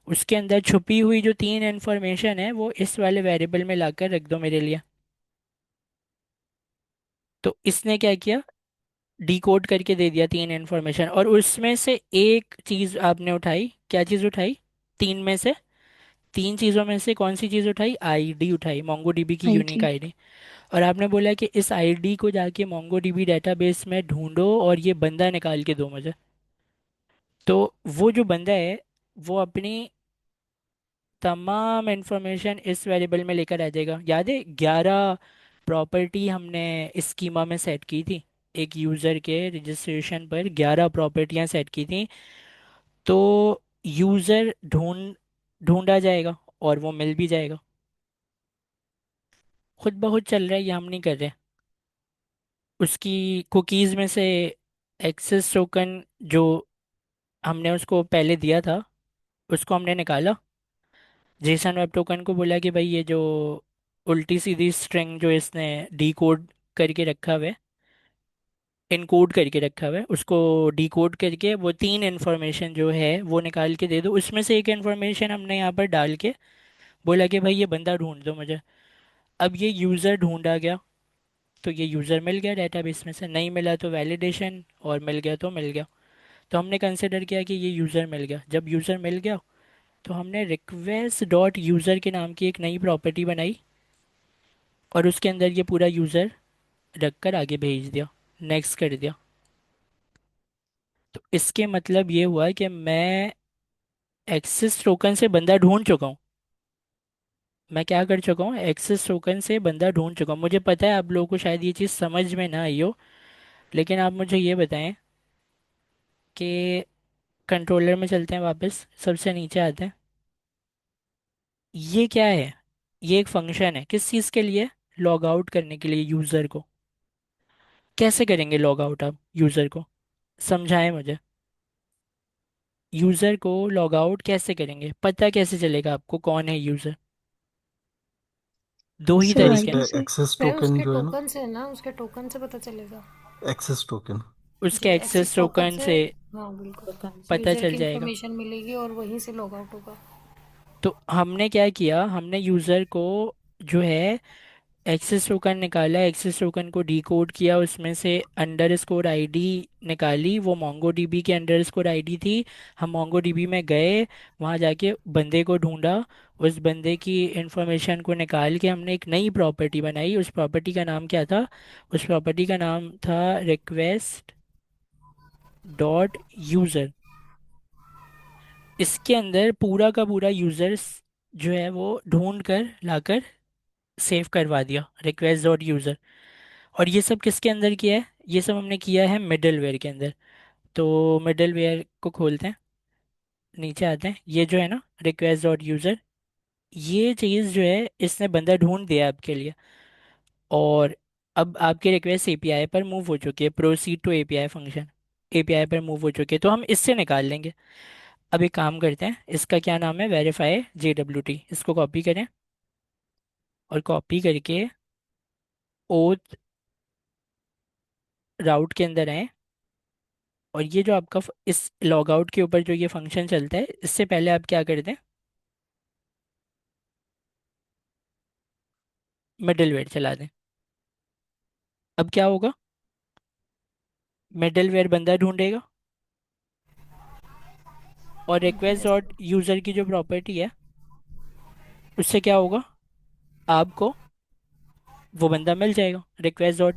[SPEAKER 1] उसके अंदर छुपी हुई जो तीन इन्फॉर्मेशन है वो इस वाले वेरिएबल में लाकर रख दो मेरे लिए। तो इसने क्या किया? डिकोड करके दे दिया तीन इन्फॉर्मेशन, और उसमें से एक चीज़ आपने उठाई। क्या चीज़ उठाई? तीन में से, तीन चीज़ों में से कौन सी चीज़ उठाई? आईडी उठाई, मोंगोडीबी की यूनिक
[SPEAKER 3] आईडी।
[SPEAKER 1] आईडी। और आपने बोला कि इस आईडी को जाके मोंगोडीबी डेटाबेस में ढूंढो और ये बंदा निकाल के दो मुझे। तो वो जो बंदा है वो अपनी तमाम इंफॉर्मेशन इस वेरिएबल में लेकर आ जाएगा। याद है 11 प्रॉपर्टी हमने इस स्कीमा में सेट की थी। एक यूज़र के रजिस्ट्रेशन पर 11 प्रॉपर्टियां सेट की थी। तो यूज़र ढूंढा जाएगा और वो मिल भी जाएगा। खुद ब खुद चल रहा है, ये हम नहीं कर रहे। उसकी कुकीज़ में से एक्सेस टोकन जो हमने उसको पहले दिया था, उसको हमने निकाला। जेसन वेब टोकन को बोला कि भाई ये जो उल्टी सीधी स्ट्रिंग जो इसने डीकोड करके रखा हुआ है, इनकोड करके रखा हुआ है, उसको डीकोड करके वो तीन इन्फॉर्मेशन जो है वो निकाल के दे दो। उसमें से एक इन्फॉर्मेशन हमने यहाँ पर डाल के बोला कि भाई ये बंदा ढूंढ दो मुझे। अब ये यूज़र ढूंढा गया, तो ये यूज़र मिल गया डेटाबेस में से। नहीं मिला तो वैलिडेशन, और मिल गया तो मिल गया। तो हमने कंसिडर किया कि ये यूज़र मिल गया। जब यूज़र मिल गया तो हमने रिक्वेस्ट डॉट यूज़र के नाम की एक नई प्रॉपर्टी बनाई, और उसके अंदर ये पूरा यूज़र रख कर आगे भेज दिया, नेक्स्ट कर दिया। तो इसके मतलब ये हुआ कि मैं एक्सेस टोकन से बंदा ढूंढ चुका हूँ। मैं क्या कर चुका हूँ? एक्सेस टोकन से बंदा ढूंढ चुका हूँ। मुझे पता है आप लोगों को शायद ये चीज़ समझ में ना आई हो, लेकिन आप मुझे ये बताएं कि कंट्रोलर में चलते हैं, वापस सबसे नीचे आते हैं। ये क्या है? ये एक फंक्शन है, किस चीज़ के लिए? लॉग आउट करने के लिए यूज़र को। कैसे करेंगे लॉग आउट आप यूज़र को? समझाएं मुझे। यूज़र को लॉग आउट कैसे करेंगे? पता कैसे चलेगा आपको कौन है यूज़र? दो ही
[SPEAKER 3] सर
[SPEAKER 1] तरीके हैं।
[SPEAKER 3] आईडी
[SPEAKER 2] उसका
[SPEAKER 3] से।
[SPEAKER 2] एक्सेस
[SPEAKER 3] सर
[SPEAKER 2] टोकन
[SPEAKER 3] उसके
[SPEAKER 2] जो है ना,
[SPEAKER 3] टोकन से ना, उसके टोकन से पता चलेगा।
[SPEAKER 2] Access token.
[SPEAKER 1] उसके
[SPEAKER 3] जी
[SPEAKER 1] एक्सेस
[SPEAKER 3] एक्सेस टोकन
[SPEAKER 1] टोकन
[SPEAKER 3] से।
[SPEAKER 1] से
[SPEAKER 3] हाँ बिल्कुल,
[SPEAKER 1] पता
[SPEAKER 3] यूज़र
[SPEAKER 1] चल
[SPEAKER 3] की
[SPEAKER 1] जाएगा।
[SPEAKER 3] इंफॉर्मेशन मिलेगी और वहीं से लॉग आउट होगा।
[SPEAKER 1] तो हमने क्या किया, हमने यूज़र को जो है एक्सेस टोकन निकाला, एक्सेस टोकन को डिकोड किया, उसमें से अंडर स्कोर आईडी निकाली, वो मोंगो डीबी के अंडर स्कोर आईडी थी। हम मोंगो डीबी में गए, वहाँ जाके बंदे को ढूंढा, उस बंदे की इंफॉर्मेशन को निकाल के हमने एक नई प्रॉपर्टी बनाई। उस प्रॉपर्टी का नाम क्या था? उस प्रॉपर्टी का नाम था रिक्वेस्ट डॉट यूज़र। इसके अंदर पूरा का पूरा यूज़र्स जो है वो ढूंढ कर लाकर सेव करवा दिया, रिक्वेस्ट डॉट यूज़र। और ये सब किसके अंदर किया है? ये सब हमने किया है मिडलवेयर के अंदर। तो मिडलवेयर को खोलते हैं, नीचे आते हैं। ये जो है ना रिक्वेस्ट डॉट यूज़र, ये चीज़ जो है इसने बंदा ढूंढ दिया आपके लिए। और अब आपकी रिक्वेस्ट एपीआई पर मूव हो चुकी है, proceed to API function, API पर मूव हो चुकी है, तो हम इससे निकाल लेंगे। अब एक काम करते हैं, इसका क्या नाम है, वेरीफाई JWT, इसको कॉपी करें और कॉपी करके ओथ राउट के अंदर आए। और ये जो आपका इस लॉग आउट के ऊपर जो ये फंक्शन चलता है, इससे पहले आप क्या करते हैं, मिडलवेयर चला दें। अब क्या होगा, मिडलवेयर बंदा ढूंढेगा और रिक्वेस्ट
[SPEAKER 3] यस
[SPEAKER 1] डॉट यूज़र की जो प्रॉपर्टी है, उससे क्या होगा, आपको वो बंदा मिल जाएगा। रिक्वेस्ट डॉट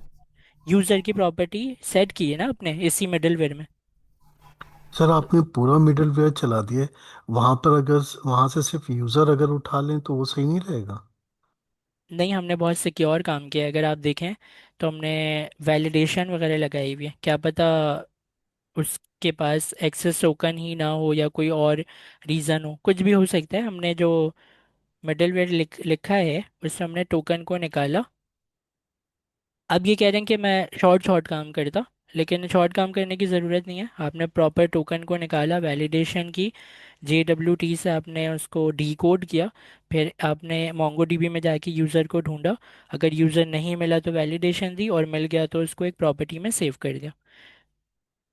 [SPEAKER 1] यूज़र की प्रॉपर्टी सेट की है ना आपने इसी मिडलवेयर में।
[SPEAKER 2] सर आपने पूरा मिडलवेयर चला दिया है। वहां पर अगर वहां से सिर्फ यूजर अगर उठा लें तो वो सही नहीं रहेगा?
[SPEAKER 1] नहीं, हमने बहुत सिक्योर काम किया है, अगर आप देखें तो हमने वैलिडेशन वगैरह लगाई हुई है, क्या पता उसके पास एक्सेस टोकन ही ना हो या कोई और रीज़न हो, कुछ भी हो सकता है। हमने जो मिडलवेयर लिखा है उसमें हमने टोकन को निकाला। अब ये कह रहे हैं कि मैं शॉर्ट शॉर्ट काम करता, लेकिन शॉर्ट काम करने की ज़रूरत नहीं है। आपने प्रॉपर टोकन को निकाला, वैलिडेशन की, JWT से आपने उसको डिकोड किया, फिर आपने MongoDB में जाके यूज़र को ढूंढा, अगर यूज़र नहीं मिला तो वैलिडेशन दी, और मिल गया तो उसको एक प्रॉपर्टी में सेव कर दिया।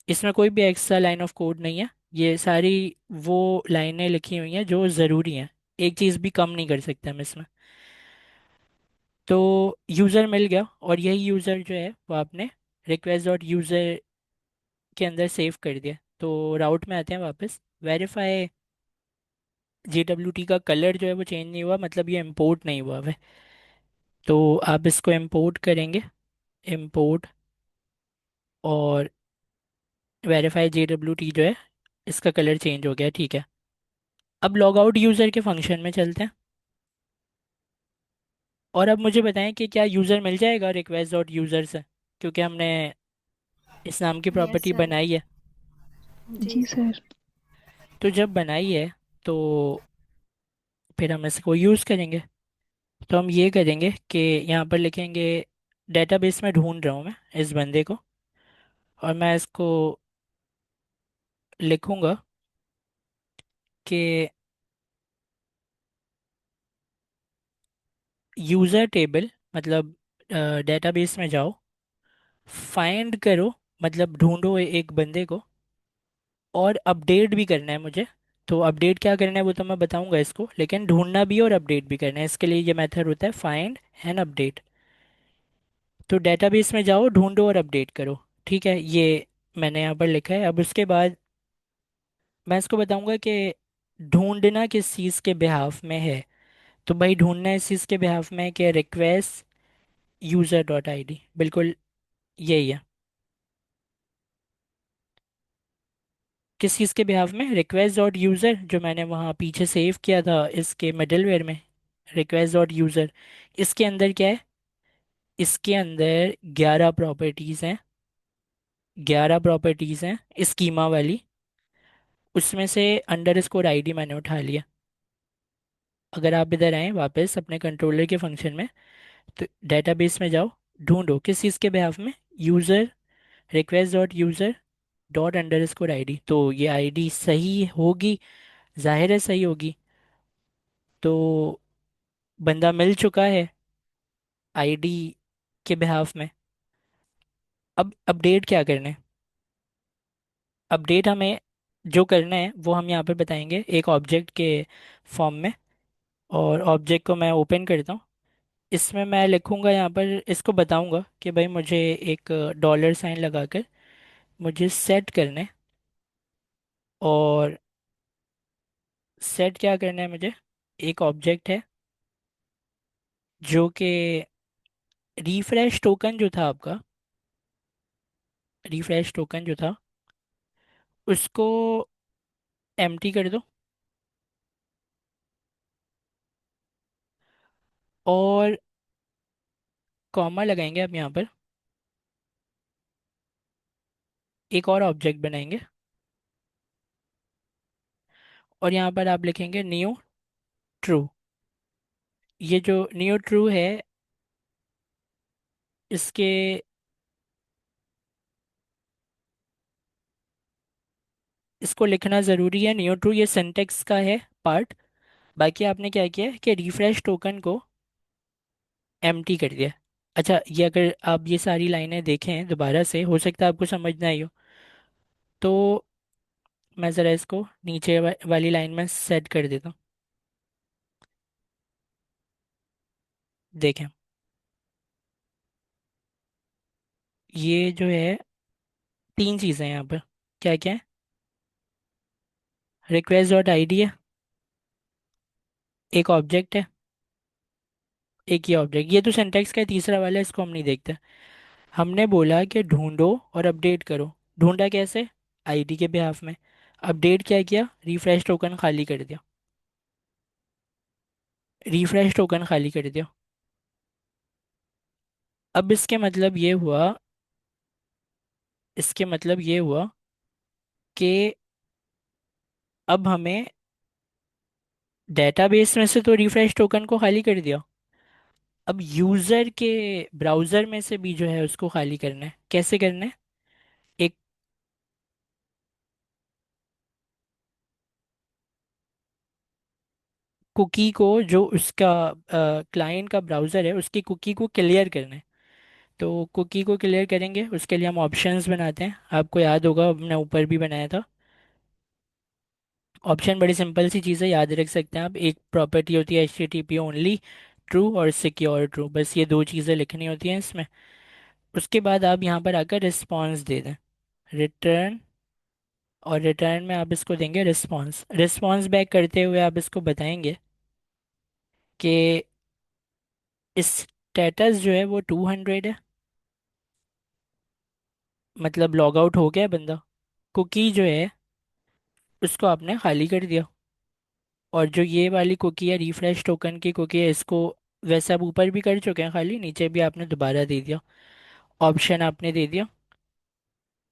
[SPEAKER 1] इसमें कोई भी एक्स्ट्रा लाइन ऑफ कोड नहीं है, ये सारी वो लाइनें लिखी हुई हैं जो ज़रूरी हैं, एक चीज़ भी कम नहीं कर सकते हम इसमें। तो यूज़र मिल गया, और यही यूज़र जो है वो आपने रिक्वेस्ट डॉट यूज़र के अंदर सेव कर दिया। तो राउट में आते हैं वापस, वेरीफाई JWT का कलर जो है वो चेंज नहीं हुआ, मतलब ये इंपोर्ट नहीं हुआ है। तो आप इसको इंपोर्ट करेंगे, इंपोर्ट, और वेरीफाई JWT जो है इसका कलर चेंज हो गया, ठीक है। अब लॉग आउट यूज़र के फंक्शन में चलते हैं, और अब मुझे बताएं कि क्या यूज़र मिल जाएगा रिक्वेस्ट डॉट यूज़र से, क्योंकि हमने इस नाम की
[SPEAKER 3] यस
[SPEAKER 1] प्रॉपर्टी
[SPEAKER 3] सर।
[SPEAKER 1] बनाई है।
[SPEAKER 3] जी
[SPEAKER 4] जी
[SPEAKER 3] सर।
[SPEAKER 4] सर।
[SPEAKER 1] तो जब बनाई है तो फिर हम इसको यूज़ करेंगे। तो हम ये करेंगे कि यहाँ पर लिखेंगे, डेटाबेस में ढूंढ रहा हूँ मैं इस बंदे को, और मैं इसको लिखूंगा कि यूज़र टेबल, मतलब डेटाबेस में जाओ, फाइंड करो, मतलब ढूंढो एक बंदे को, और अपडेट भी करना है मुझे। तो अपडेट क्या करना है वो तो मैं बताऊंगा इसको, लेकिन ढूंढना भी और अपडेट भी करना है, इसके लिए ये मेथड होता है फाइंड एंड अपडेट। तो डेटाबेस में जाओ, ढूंढो और अपडेट करो, ठीक है, ये मैंने यहाँ पर लिखा है। अब उसके बाद मैं इसको बताऊंगा कि ढूंढना किस चीज़ के बिहाफ में है। तो भाई ढूंढना इस चीज़ के बिहाफ में है कि request user dot I D, बिल्कुल यही है। किस चीज़ के बिहाफ में, रिक्वेस्ट डॉट यूज़र, जो मैंने वहाँ पीछे सेव किया था इसके मिडलवेयर में, रिक्वेस्ट डॉट यूज़र। इसके अंदर क्या है, इसके अंदर 11 प्रॉपर्टीज़ हैं, 11 प्रॉपर्टीज़ हैं स्कीमा वाली, उसमें से अंडर स्कोर ID मैंने उठा लिया। अगर आप इधर आए वापस अपने कंट्रोलर के फंक्शन में, तो डेटाबेस में जाओ, ढूंढो किस चीज़ के बिहाफ में, user, request dot user dot under score ID, तो ये ID सही होगी, जाहिर है सही होगी। तो बंदा मिल चुका है ID के बिहाफ में। अब अपडेट क्या करना है, अपडेट हमें जो करना है वो हम यहाँ पर बताएंगे एक ऑब्जेक्ट के फॉर्म में। और ऑब्जेक्ट को मैं ओपन करता हूँ, इसमें मैं लिखूंगा, यहाँ पर इसको बताऊंगा कि भाई मुझे एक $साइन लगाकर मुझे सेट करना है। और सेट क्या करना है मुझे, एक ऑब्जेक्ट है जो कि रिफ्रेश टोकन जो था आपका, रिफ्रेश टोकन जो था उसको एम्प्टी कर दो, और कॉमा लगाएंगे अब यहाँ पर, एक और ऑब्जेक्ट बनाएंगे, और यहाँ पर आप लिखेंगे न्यू ट्रू। ये जो न्यू ट्रू है इसके इसको लिखना ज़रूरी है, न्यू ट्रू, ये सिंटेक्स का है पार्ट। बाकी आपने क्या किया है कि रिफ्रेश टोकन को एम्प्टी कर दिया। अच्छा, ये अगर आप ये सारी लाइनें देखें दोबारा से, हो सकता है आपको समझ ना आई हो, तो मैं ज़रा इसको नीचे वाली लाइन में सेट कर देता हूँ। देखें, ये जो है तीन चीज़ें हैं यहाँ पर। क्या क्या है? रिक्वेस्ट डॉट आईडी है, एक ऑब्जेक्ट है, एक ही ऑब्जेक्ट। ये तो सिंटेक्स का है, तीसरा वाला है, इसको हम नहीं देखते। हमने बोला कि ढूंढो और अपडेट करो। ढूंढा कैसे? आईडी के बिहाफ में। अपडेट क्या किया? रिफ्रेश टोकन खाली कर दिया। रिफ्रेश टोकन खाली कर दिया। अब इसके मतलब ये हुआ कि अब हमें डेटाबेस में से तो रिफ्रेश टोकन को खाली कर दिया, अब यूजर के ब्राउजर में से भी जो है उसको खाली करना है। कैसे करना है? एक कुकी को, जो उसका क्लाइंट का ब्राउजर है, उसकी कुकी को क्लियर करना है। तो कुकी को क्लियर करेंगे, उसके लिए हम ऑप्शंस बनाते हैं। आपको याद होगा, हमने ऊपर भी बनाया था। ऑप्शन बड़ी सिंपल सी चीज़ है, याद रख सकते हैं आप। एक प्रॉपर्टी होती है HTTP ओनली ट्रू और सिक्योर ट्रू, बस ये दो चीज़ें लिखनी होती हैं इसमें। उसके बाद आप यहाँ पर आकर रिस्पॉन्स दे दें, रिटर्न। और रिटर्न में आप इसको देंगे रिस्पॉन्स। रिस्पॉन्स बैक करते हुए आप इसको बताएंगे कि स्टेटस जो है वो 200 है, मतलब लॉग आउट हो गया बंदा। कुकी जो है उसको आपने खाली कर दिया। और जो ये वाली कुकी है, रिफ्रेश टोकन की कुकी है, इसको वैसे आप ऊपर भी कर चुके हैं खाली, नीचे भी आपने दोबारा दे दिया, ऑप्शन आपने दे दिया।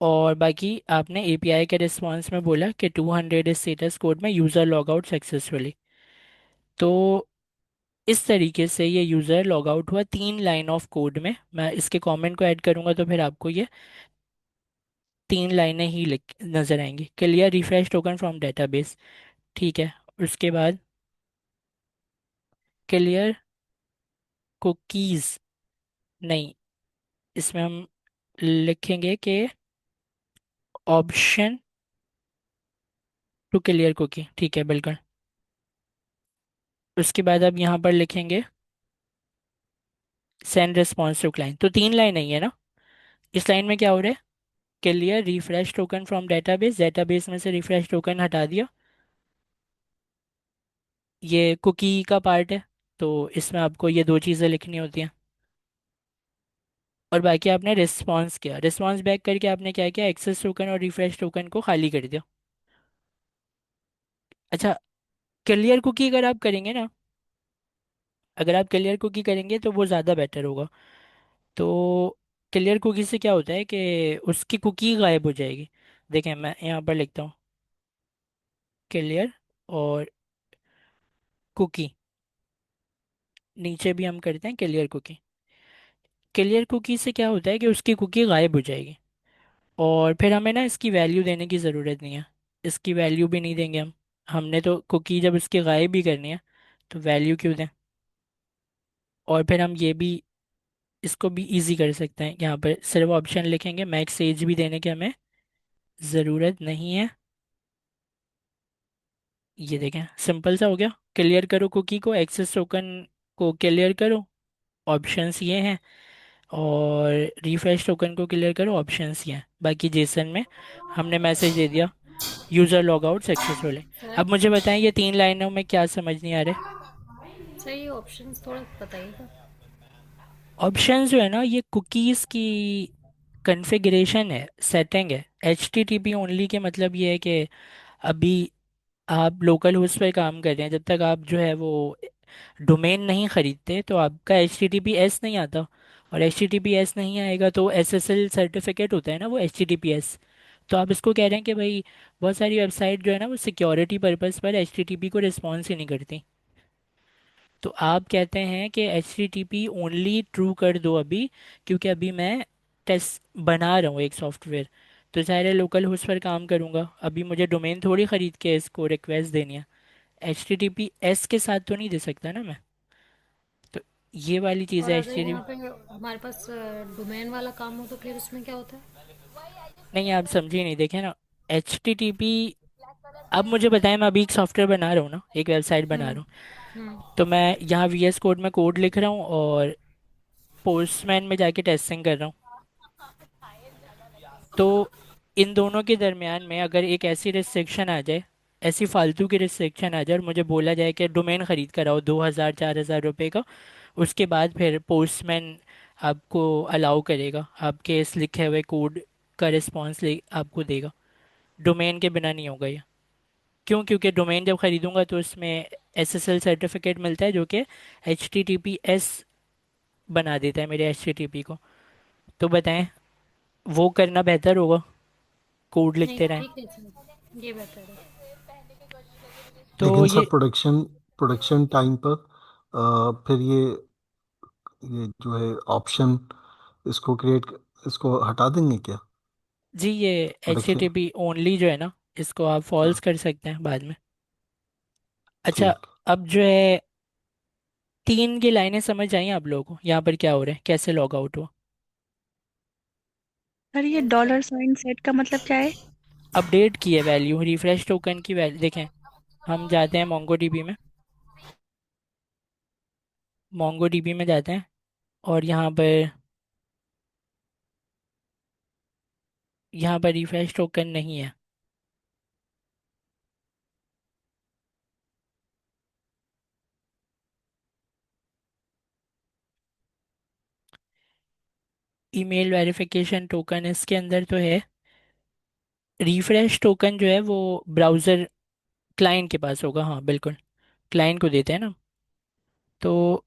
[SPEAKER 1] और बाकी आपने API के रिस्पॉन्स में बोला कि 200 स्टेटस कोड में यूज़र लॉग आउट सक्सेसफुली। तो इस तरीके से ये यूज़र लॉग आउट हुआ 3 लाइन ऑफ कोड में। मैं इसके कमेंट को ऐड करूंगा तो फिर आपको ये 3 लाइनें ही लिख नज़र आएंगी। Clear refresh token from database, ठीक है। उसके बाद क्लियर कुकीज़, नहीं, इसमें हम लिखेंगे कि ऑप्शन टू क्लियर कुकी, ठीक है बिल्कुल। उसके बाद अब यहाँ पर लिखेंगे सेंड रिस्पॉन्स टू क्लाइंट। तो 3 लाइन नहीं है ना? इस लाइन में क्या हो रहा है? Clear refresh token from database, database में से रिफ्रेश टोकन हटा दिया, ये कुकी का पार्ट है। तो इसमें आपको ये दो चीज़ें लिखनी होती हैं। और बाकी आपने रिस्पॉन्स किया, रिस्पॉन्स बैक करके आपने क्या किया? एक्सेस टोकन और रिफ्रेश टोकन को खाली कर दिया। अच्छा, क्लियर कुकी अगर आप करेंगे ना, अगर आप क्लियर कुकी करेंगे तो वो ज़्यादा बेटर होगा। तो क्लियर कुकी से क्या होता है कि उसकी कुकी गायब हो जाएगी। देखें, मैं यहाँ पर लिखता हूँ क्लियर और कुकी, नीचे भी हम करते हैं क्लियर कुकी। क्लियर कुकी से क्या होता है कि उसकी कुकी गायब हो जाएगी, और फिर हमें ना इसकी वैल्यू देने की ज़रूरत नहीं है। इसकी वैल्यू भी नहीं देंगे हम। हमने तो कुकी जब इसकी गायब भी करनी है, तो वैल्यू क्यों दें? और फिर हम ये भी, इसको भी इजी कर सकते हैं। यहाँ पर सिर्फ ऑप्शन लिखेंगे, मैक्स एज भी देने की हमें ज़रूरत नहीं है। ये देखें, सिंपल सा हो गया। क्लियर करो कुकी को, एक्सेस टोकन को क्लियर करो, ऑप्शंस ये हैं। और रिफ्रेश टोकन को क्लियर करो, ऑप्शंस ये हैं। बाकी जेसन में हमने मैसेज दे दिया, यूज़र लॉग आउट सक्सेसफुल है।
[SPEAKER 3] सर,
[SPEAKER 1] अब मुझे बताएं, ये 3 लाइनों में क्या समझ नहीं आ रहा है?
[SPEAKER 3] सर ये ऑप्शंस थोड़ा बताइएगा।
[SPEAKER 1] ऑप्शंस जो है ना, ये कुकीज़ की कॉन्फ़िगरेशन है, सेटिंग है। HTTP ओनली के मतलब ये है कि अभी आप लोकल होस्ट पे काम कर रहे हैं, जब तक आप जो है वो डोमेन नहीं खरीदते तो आपका HTTPS नहीं आता। और HTTPS नहीं आएगा तो SSL सर्टिफिकेट होता है ना, वो HTTPS। तो आप इसको कह रहे हैं कि भाई बहुत सारी वेबसाइट जो है ना वो सिक्योरिटी पर्पस पर HTTP को रिस्पॉन्स ही नहीं करती। तो आप कहते हैं कि H T T P only true कर दो अभी, क्योंकि अभी मैं टेस्ट बना रहा हूँ एक सॉफ्टवेयर। तो सारे लोकल होस्ट पर काम करूँगा, अभी मुझे डोमेन थोड़ी खरीद के इसको रिक्वेस्ट देनी है। H T T P S के साथ तो नहीं दे सकता ना मैं। तो ये वाली चीज़
[SPEAKER 3] और
[SPEAKER 1] है एच
[SPEAKER 3] अगर
[SPEAKER 1] टी टी
[SPEAKER 3] यहाँ पे हमारे पास डोमेन वाला काम हो तो फिर उसमें क्या होता है?
[SPEAKER 1] नहीं, आप समझे नहीं, देखे ना। एच टी टी पी, अब मुझे बताएं, मैं अभी एक सॉफ्टवेयर बना रहा हूँ ना, एक वेबसाइट बना रहा हूँ।
[SPEAKER 3] हम्म।
[SPEAKER 1] तो मैं यहाँ वी एस कोड में कोड लिख रहा हूँ और पोस्टमैन में जाके टेस्टिंग कर रहा हूँ। तो इन दोनों के दरमियान में अगर एक ऐसी रिस्ट्रिक्शन आ जाए, ऐसी फालतू की रिस्ट्रिक्शन आ जाए और मुझे बोला जाए कि डोमेन खरीद कर आओ 2,000 4,000 रुपये का, उसके बाद फिर पोस्टमैन आपको अलाउ करेगा, आपके इस लिखे हुए कोड का रिस्पॉन्स ले आपको देगा। डोमेन के बिना नहीं होगा ये। क्यों? क्योंकि डोमेन जब खरीदूंगा तो उसमें एस एस एल सर्टिफिकेट मिलता है, जो कि H T T P S बना देता है मेरे एच टी टी पी को। तो बताएं, वो करना बेहतर होगा, कोड
[SPEAKER 3] नहीं,
[SPEAKER 1] लिखते रहें।
[SPEAKER 3] ठीक है सर, ये बेहतर है।
[SPEAKER 1] तो
[SPEAKER 2] लेकिन सर
[SPEAKER 1] ये,
[SPEAKER 2] प्रोडक्शन प्रोडक्शन टाइम पर फिर ये जो है ऑप्शन, इसको क्रिएट, इसको हटा देंगे क्या?
[SPEAKER 1] जी ये H T
[SPEAKER 2] production.
[SPEAKER 1] T P only जो है ना, इसको आप फॉल्स कर सकते हैं बाद में। अच्छा,
[SPEAKER 2] ठीक।
[SPEAKER 1] अब जो है 3 की लाइनें समझ आई आप लोगों को, यहाँ पर क्या हो रहा है, कैसे लॉग आउट हुआ?
[SPEAKER 4] सर ये
[SPEAKER 3] यस सर।
[SPEAKER 4] $साइन सेट का मतलब क्या है?
[SPEAKER 1] अपडेट की है वैल्यू, रिफ्रेश टोकन की वैल्यू देखें। हम जाते हैं मोंगो डीबी में, मोंगो डीबी में जाते हैं और यहाँ पर रिफ्रेश टोकन नहीं है। ईमेल वेरिफिकेशन टोकन इसके अंदर तो है। रिफ्रेश टोकन जो है वो ब्राउज़र क्लाइंट के पास होगा, हाँ बिल्कुल, क्लाइंट को देते हैं ना। तो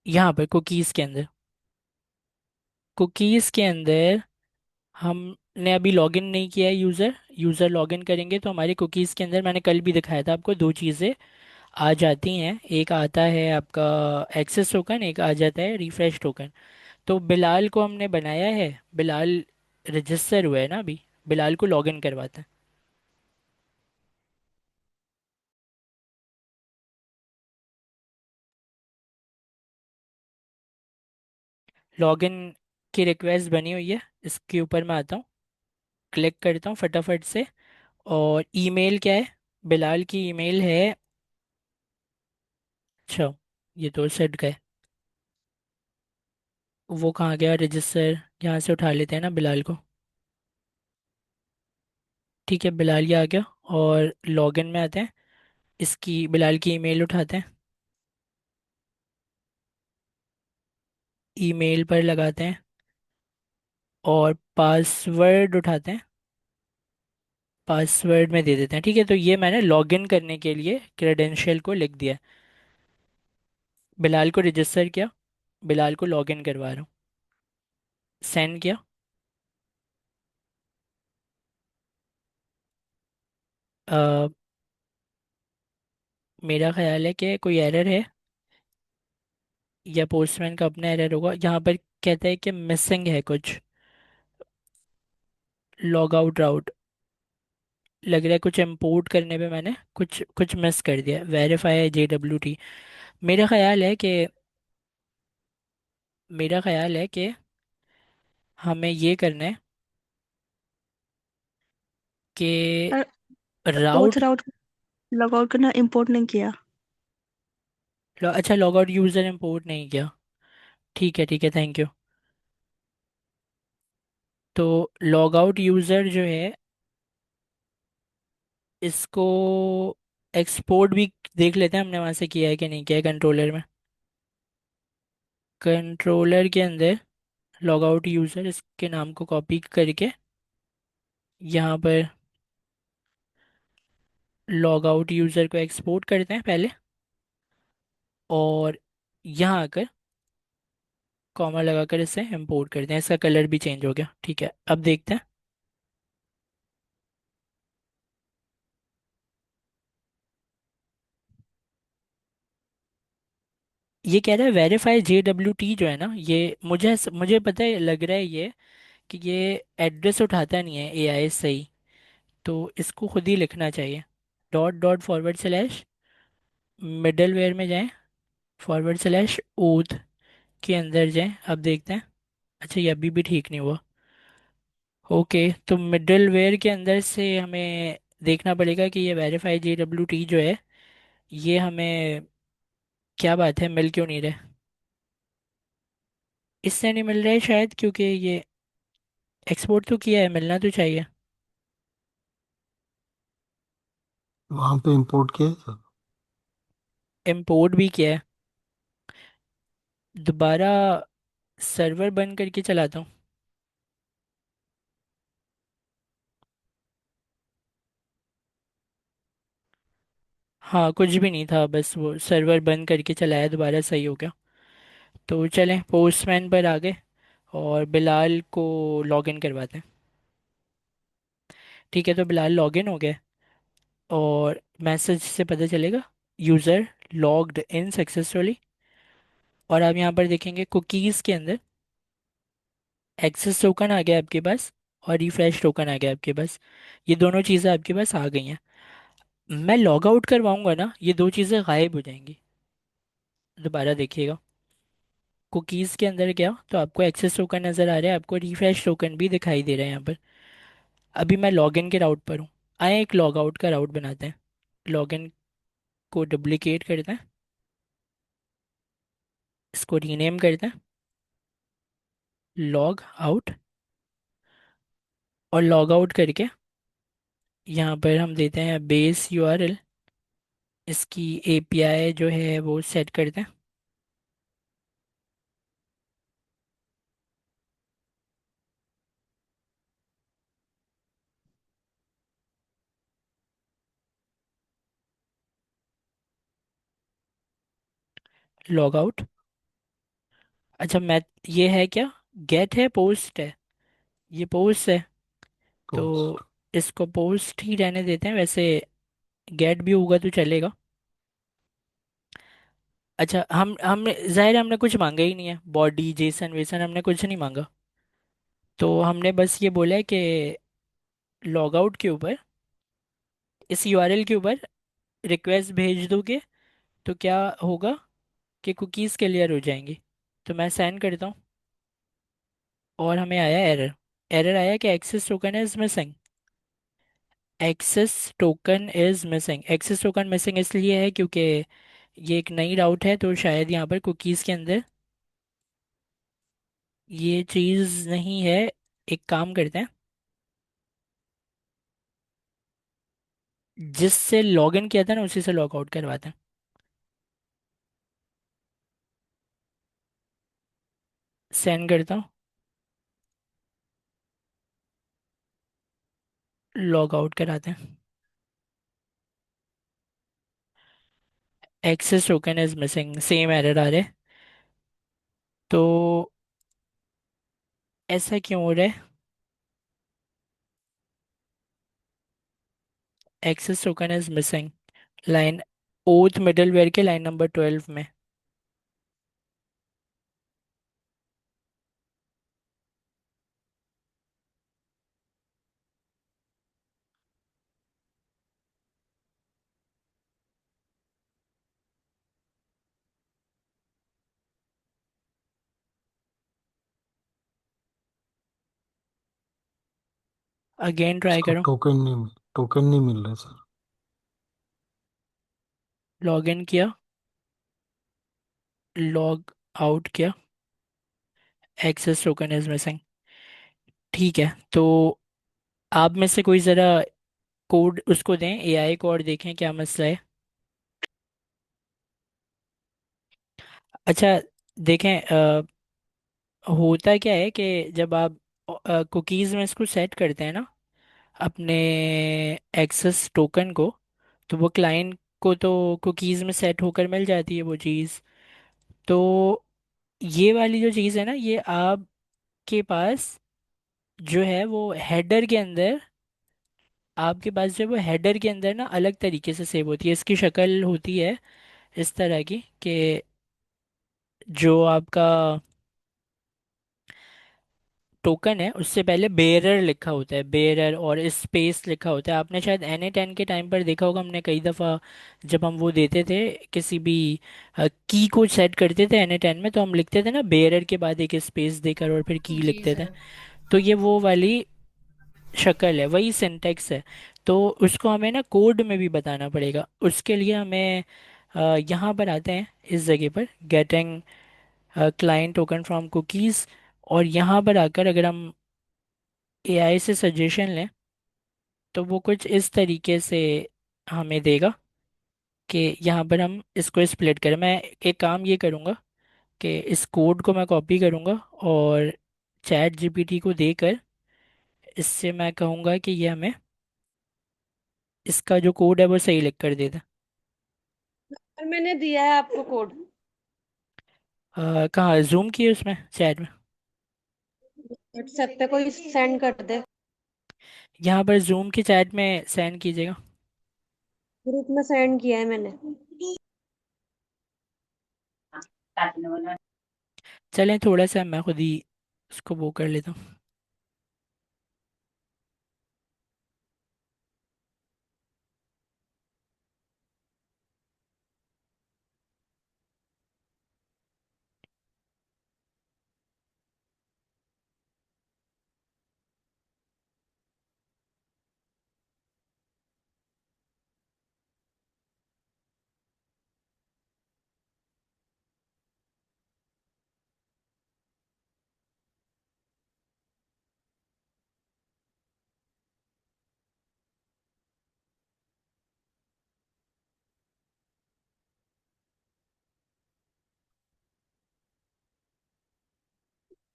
[SPEAKER 1] यहाँ पर कुकीज़ के अंदर हमने अभी लॉगिन नहीं किया है, यूज़र यूज़र लॉगिन करेंगे तो हमारे कुकीज़ के अंदर, मैंने कल भी दिखाया था आपको, दो चीज़ें आ जाती हैं। एक आता है आपका एक्सेस टोकन, एक आ जाता है रिफ्रेश टोकन। तो बिलाल को हमने बनाया है, बिलाल रजिस्टर हुआ है ना अभी, बिलाल को लॉगिन करवाते हैं। लॉगिन की रिक्वेस्ट बनी हुई है, इसके ऊपर मैं आता हूँ, क्लिक करता हूँ फटाफट से। और ईमेल क्या है, बिलाल की ईमेल है, अच्छा ये तो सेट गए, वो कहाँ गया रजिस्टर, यहाँ से उठा लेते हैं ना बिलाल को। ठीक है, बिलाल ये आ गया। और लॉगिन में आते हैं, इसकी बिलाल की ईमेल उठाते हैं, ईमेल पर लगाते हैं और पासवर्ड उठाते हैं, पासवर्ड में दे देते हैं। ठीक है, तो ये मैंने लॉगिन करने के लिए क्रेडेंशियल को लिख दिया, बिलाल को रजिस्टर किया, बिलाल को लॉगिन करवा रहा हूँ, सेंड किया। अ, मेरा ख्याल है कि कोई एरर है, या पोस्टमैन का अपना एरर होगा। यहाँ पर कहता है कि मिसिंग है कुछ, लॉग आउट राउट, लग रहा है कुछ इंपोर्ट करने पे मैंने कुछ कुछ मिस कर दिया। वेरीफाई JWT, मेरा ख्याल है कि मेरा ख्याल है कि हमें ये करना है कि
[SPEAKER 4] सर ओथ
[SPEAKER 1] राउट,
[SPEAKER 4] राउट लॉग आउट करना इम्पोर्ट नहीं किया।
[SPEAKER 1] अच्छा लॉग आउट यूज़र इंपोर्ट नहीं किया, ठीक है ठीक है, थैंक यू। तो लॉग आउट यूज़र जो है, इसको एक्सपोर्ट भी देख लेते हैं हमने वहाँ से किया है कि नहीं किया है कंट्रोलर में। कंट्रोलर के अंदर लॉग आउट यूज़र, इसके नाम को कॉपी करके यहाँ पर लॉग आउट यूज़र को एक्सपोर्ट करते हैं पहले, और यहाँ आकर कॉमा लगाकर इसे इंपोर्ट करते हैं। इसका कलर भी चेंज हो गया, ठीक है, अब देखते हैं। ये कह रहा है वेरीफाई JWT जो है ना, ये मुझे पता है, लग रहा है ये कि ये एड्रेस उठाता नहीं है AI सही। तो इसको खुद ही लिखना चाहिए। Dot dot forward slash middleware में जाएं, फॉरवर्ड स्लैश ओथ के अंदर जाएं। अब देखते हैं। अच्छा, ये अभी भी ठीक नहीं हुआ। ओके, तो मिडल वेयर के अंदर से हमें देखना पड़ेगा कि ये वेरीफाई JWT जो है, ये हमें, क्या बात है, मिल क्यों नहीं रहा है? इससे नहीं मिल रहा है शायद, क्योंकि ये एक्सपोर्ट तो किया है, मिलना तो चाहिए।
[SPEAKER 2] वहाँ पे इंपोर्ट किया है सर?
[SPEAKER 1] इंपोर्ट भी किया है। दोबारा सर्वर बंद करके चलाता हूँ। हाँ, कुछ भी नहीं था, बस वो सर्वर बंद करके चलाया, दोबारा सही हो गया। तो चलें पोस्टमैन पर आ गए और बिलाल को लॉगिन करवाते हैं। ठीक है, तो बिलाल लॉगिन हो गए और मैसेज से पता चलेगा यूज़र लॉग्ड इन सक्सेसफुली। और आप यहाँ पर देखेंगे कुकीज़ के अंदर एक्सेस टोकन आ गया आपके पास और रिफ्रेश टोकन आ गया आपके पास। ये दोनों चीज़ें आपके पास आ गई हैं। मैं लॉग आउट करवाऊंगा ना, ये दो चीज़ें गायब हो जाएंगी। दोबारा देखिएगा, कुकीज़ के अंदर गया तो आपको एक्सेस टोकन नज़र आ रहा है, आपको रिफ्रेश टोकन भी दिखाई दे रहा है यहाँ पर। अभी मैं लॉगिन के राउट पर हूँ। आए एक लॉग आउट का राउट बनाते हैं। लॉगिन को डुप्लीकेट करते हैं, इसको रीनेम करते हैं लॉग आउट। और लॉग आउट करके यहाँ पर हम देते हैं बेस URL। इसकी API जो है वो सेट करते हैं। Log out. अच्छा, मैं, ये है क्या, गेट है पोस्ट है? ये पोस्ट है, तो
[SPEAKER 2] पोस्ट।
[SPEAKER 1] इसको पोस्ट ही रहने देते हैं वैसे। गेट भी होगा तो चलेगा। अच्छा, हम जाहिर है हमने कुछ मांगा ही नहीं है, बॉडी जेसन वेसन हमने कुछ नहीं मांगा। तो हमने बस ये बोला है कि लॉग आउट के ऊपर, इस URL के ऊपर रिक्वेस्ट भेज दोगे तो क्या होगा कि कुकीज़ क्लियर हो जाएंगी। तो मैं सेंड करता हूँ और हमें आया एरर। एरर आया कि access token is missing. Access token is missing. Access token missing इसलिए है क्योंकि ये एक नई राउट है, तो शायद यहाँ पर कुकीज़ के अंदर ये चीज़ नहीं है। एक काम करते हैं, जिससे लॉगिन किया था ना उसी से लॉग आउट करवाते हैं। सेंड करता हूँ, लॉग आउट कराते हैं। Access token is missing, same error आ रहे। तो ऐसा क्यों हो रहा है? Access token is missing, line auth middleware के लाइन नंबर 12 में। अगेन ट्राई
[SPEAKER 2] इसको
[SPEAKER 1] करो।
[SPEAKER 2] टोकन नहीं मिल रहा सर।
[SPEAKER 1] लॉगिन किया, लॉग आउट किया, एक्सेस टोकन इज मिसिंग। ठीक है, तो आप में से कोई ज़रा कोड उसको दें AI को और देखें क्या मसला है। अच्छा, देखें, होता क्या है कि जब आप कुकीज़ में इसको सेट करते हैं ना, अपने एक्सेस टोकन को, तो वो क्लाइंट को तो कुकीज़ में सेट होकर मिल जाती है वो चीज़। तो ये वाली जो चीज़ है ना, ये आपके पास जो है वो हेडर के अंदर, आपके पास जो है वो हेडर के अंदर ना अलग तरीके से सेव होती है। इसकी शक्ल होती है इस तरह की कि जो आपका टोकन है उससे पहले बेयरर लिखा होता है, बेयरर और स्पेस लिखा होता है। आपने शायद NA10 के टाइम पर देखा होगा, हमने कई दफ़ा जब हम वो देते थे किसी भी की को सेट करते थे NA10 में, तो हम लिखते थे ना बेयरर के बाद एक स्पेस देकर और फिर की
[SPEAKER 3] जी
[SPEAKER 1] लिखते थे।
[SPEAKER 3] सर।
[SPEAKER 1] तो ये वो वाली शक्ल है, वही सिंटेक्स है। तो उसको हमें ना कोड में भी बताना पड़ेगा। उसके लिए हमें यहाँ पर आते हैं इस जगह पर, getting client token from cookies. और यहाँ पर आकर अगर हम AI से सजेशन लें तो वो कुछ इस तरीके से हमें देगा कि यहाँ पर हम इसको स्प्लिट करें। मैं एक काम ये करूँगा कि इस कोड को मैं कॉपी करूँगा और ChatGPT को देकर इससे मैं कहूँगा कि ये हमें इसका जो कोड है वो सही लिख कर दे दे।
[SPEAKER 5] और मैंने दिया है आपको कोड।
[SPEAKER 1] कहाँ जूम किए उसमें चैट में?
[SPEAKER 5] व्हाट्सएप पे कोई सेंड कर दे।
[SPEAKER 1] यहाँ पर जूम की चैट में सेंड कीजिएगा।
[SPEAKER 5] ग्रुप में सेंड किया है मैंने।
[SPEAKER 1] चलें थोड़ा सा मैं खुद ही इसको वो कर लेता हूँ।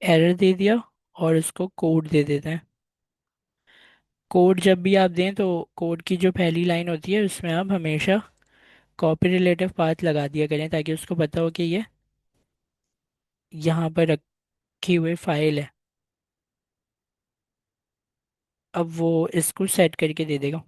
[SPEAKER 1] एरर दे दिया और इसको कोड दे देते हैं। कोड जब भी आप दें तो कोड की जो पहली लाइन होती है उसमें आप हमेशा कॉपी रिलेटिव पाथ लगा दिया करें ताकि उसको पता हो कि ये यहाँ पर रखी हुई फाइल है। अब वो इसको सेट करके दे देगा।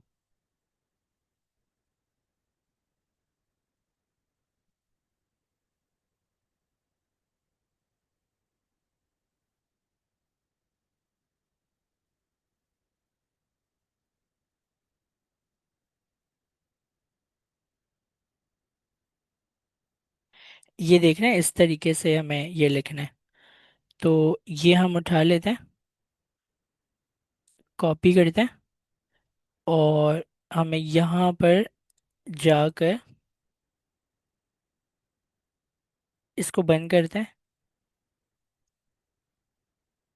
[SPEAKER 1] ये देखना है इस तरीके से हमें ये लिखना है। तो ये हम उठा लेते हैं, कॉपी करते हैं और हमें यहाँ पर जाकर इसको बंद करते हैं,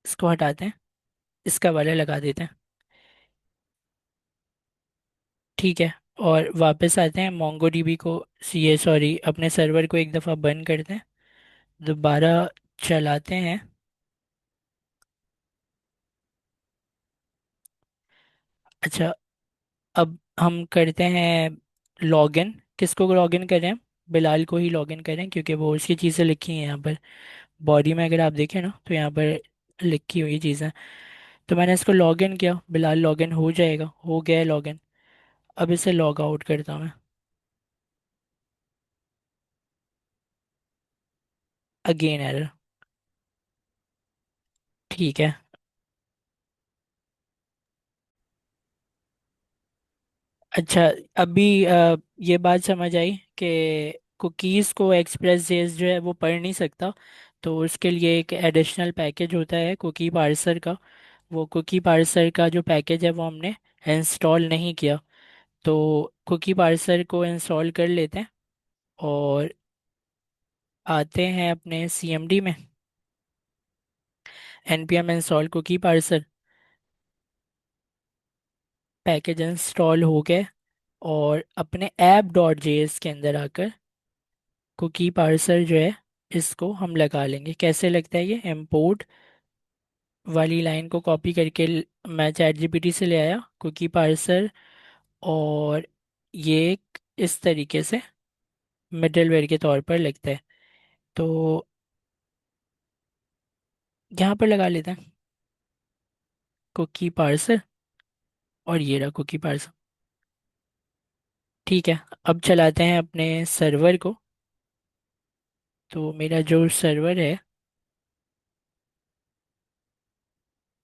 [SPEAKER 1] इसको हटाते हैं, इसका वाला लगा देते हैं। ठीक है। और वापस आते हैं MongoDB को, सी सॉरी अपने सर्वर को एक दफ़ा बंद करते हैं, दोबारा चलाते हैं। अच्छा, अब हम करते हैं लॉगिन। किसको लॉगिन करें? बिलाल को ही लॉगिन करें क्योंकि वो उसकी चीज़ें लिखी हैं यहाँ पर। बॉडी में अगर आप देखें ना तो यहाँ पर लिखी हुई चीज़ें। तो मैंने इसको लॉगिन किया, बिलाल लॉगिन हो जाएगा, हो गया है लॉगिन। अब इसे लॉग आउट करता हूँ मैं। Again error. ठीक है। अच्छा, अभी ये बात समझ आई कि कुकीज़ को एक्सप्रेस जेएस जो है वो पढ़ नहीं सकता। तो उसके लिए एक एडिशनल पैकेज होता है कुकी पार्सर का। वो कुकी पार्सर का जो पैकेज है वो हमने इंस्टॉल नहीं किया। तो कुकी पार्सर को इंस्टॉल कर लेते हैं और आते हैं अपने CMD में, npm install cookie parser. Package install हो गए और अपने app.js के अंदर आकर कुकी पार्सर जो है इसको हम लगा लेंगे। कैसे लगता है? ये इम्पोर्ट वाली लाइन को कॉपी करके मैं ChatGPT से ले आया कुकी पार्सर, और ये इस तरीके से मिडलवेयर के तौर पर लगता है। तो यहाँ पर लगा लेते हैं कुकी पार्सर, और ये रहा कुकी पार्सर। ठीक है। अब चलाते हैं अपने सर्वर को। तो मेरा जो सर्वर है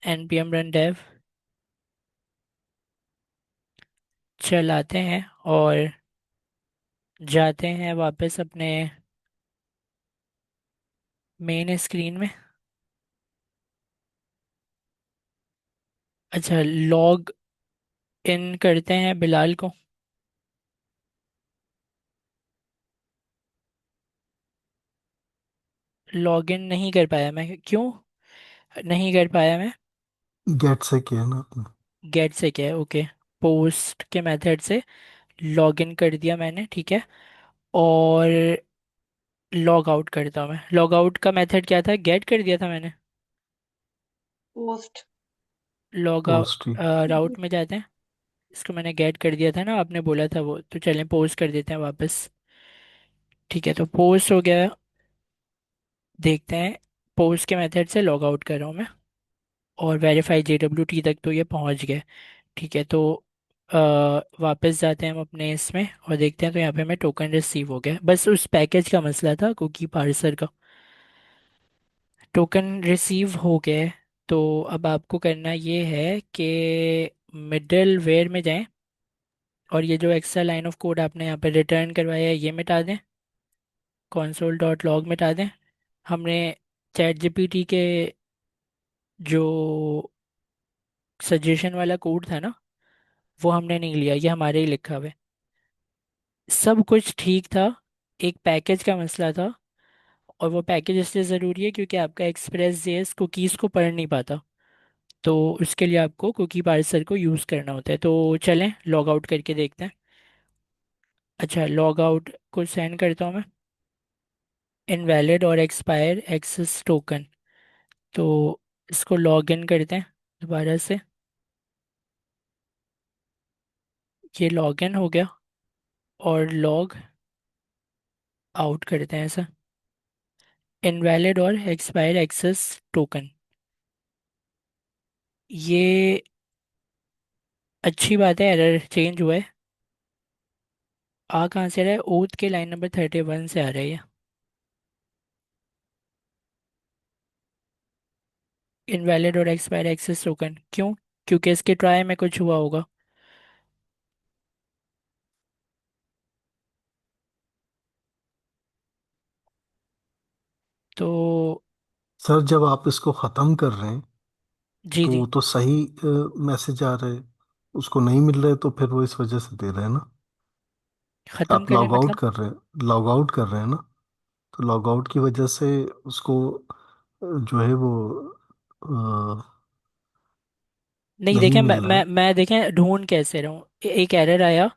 [SPEAKER 1] npm run dev चलाते हैं और जाते हैं वापस अपने मेन स्क्रीन में। अच्छा, लॉग इन करते हैं बिलाल को। लॉग इन नहीं कर पाया मैं, क्यों नहीं कर पाया मैं?
[SPEAKER 2] गेट से किया ना आपने?
[SPEAKER 1] गेट से क्या है, ओके। पोस्ट के मेथड से लॉग इन कर दिया मैंने, ठीक है। और लॉग आउट करता हूँ मैं। लॉग आउट का मेथड क्या था? गेट कर दिया था मैंने।
[SPEAKER 5] पोस्ट।
[SPEAKER 1] लॉग
[SPEAKER 2] पोस्ट ही।
[SPEAKER 1] राउट में जाते हैं। इसको मैंने गेट कर दिया था ना, आपने बोला था वो, तो चलें पोस्ट कर देते हैं वापस। ठीक है, तो पोस्ट हो गया। देखते हैं। पोस्ट के मेथड से लॉग आउट कर रहा हूँ मैं, और वेरीफाई JWT तक तो ये पहुँच गए। ठीक है, तो अ, वापस जाते हैं हम अपने इसमें और देखते हैं। तो यहाँ पे हमें टोकन रिसीव हो गया, बस उस पैकेज का मसला था, कुकी पार्सर का। टोकन रिसीव हो गए। तो अब आपको करना ये है कि मिडल वेयर में जाएं, और ये जो एक्स्ट्रा लाइन ऑफ कोड आपने यहाँ पे रिटर्न करवाया है ये मिटा दें। console डॉट लॉग मिटा दें। हमने चैट जीपीटी के जो सजेशन वाला कोड था ना, वो हमने नहीं लिया, ये हमारे ही लिखा हुआ है। सब कुछ ठीक था। एक पैकेज का मसला था, और वो पैकेज इसलिए ज़रूरी है क्योंकि आपका एक्सप्रेस जेएस कुकीज़ को पढ़ नहीं पाता। तो उसके लिए आपको कुकी पार्सर को यूज़ करना होता है। तो चलें लॉग आउट करके देखते हैं। अच्छा, लॉग आउट को सेंड करता हूँ मैं। इनवैलिड और एक्सपायर एक्सेस टोकन। तो इसको लॉग इन करते हैं दोबारा से। ये लॉग इन हो गया, और लॉग आउट करते हैं ऐसा। इनवैलिड और एक्सपायर एक्सेस टोकन। ये अच्छी बात है, एरर चेंज हुआ है। आ कहाँ से आ रहा है? ओथ के लाइन नंबर 31 से आ रहा है ये। इनवैलिड और एक्सपायर एक्सेस टोकन क्यों? क्योंकि इसके ट्राई में कुछ हुआ होगा। तो
[SPEAKER 2] सर जब आप इसको ख़त्म कर रहे हैं
[SPEAKER 1] जी
[SPEAKER 2] तो
[SPEAKER 1] जी,
[SPEAKER 2] वो तो सही मैसेज आ रहे हैं, उसको नहीं मिल रहे तो फिर वो इस वजह से दे रहे हैं ना।
[SPEAKER 1] ख़त्म
[SPEAKER 2] आप
[SPEAKER 1] करें
[SPEAKER 2] लॉग आउट
[SPEAKER 1] मतलब?
[SPEAKER 2] कर रहे हैं, लॉग आउट कर रहे हैं ना, तो लॉग आउट की वजह से उसको जो है वो
[SPEAKER 1] नहीं
[SPEAKER 2] नहीं
[SPEAKER 1] देखें,
[SPEAKER 2] मिल रहा है।
[SPEAKER 1] मैं देखें ढूंढ कैसे रहा हूँ। एक एरर आया,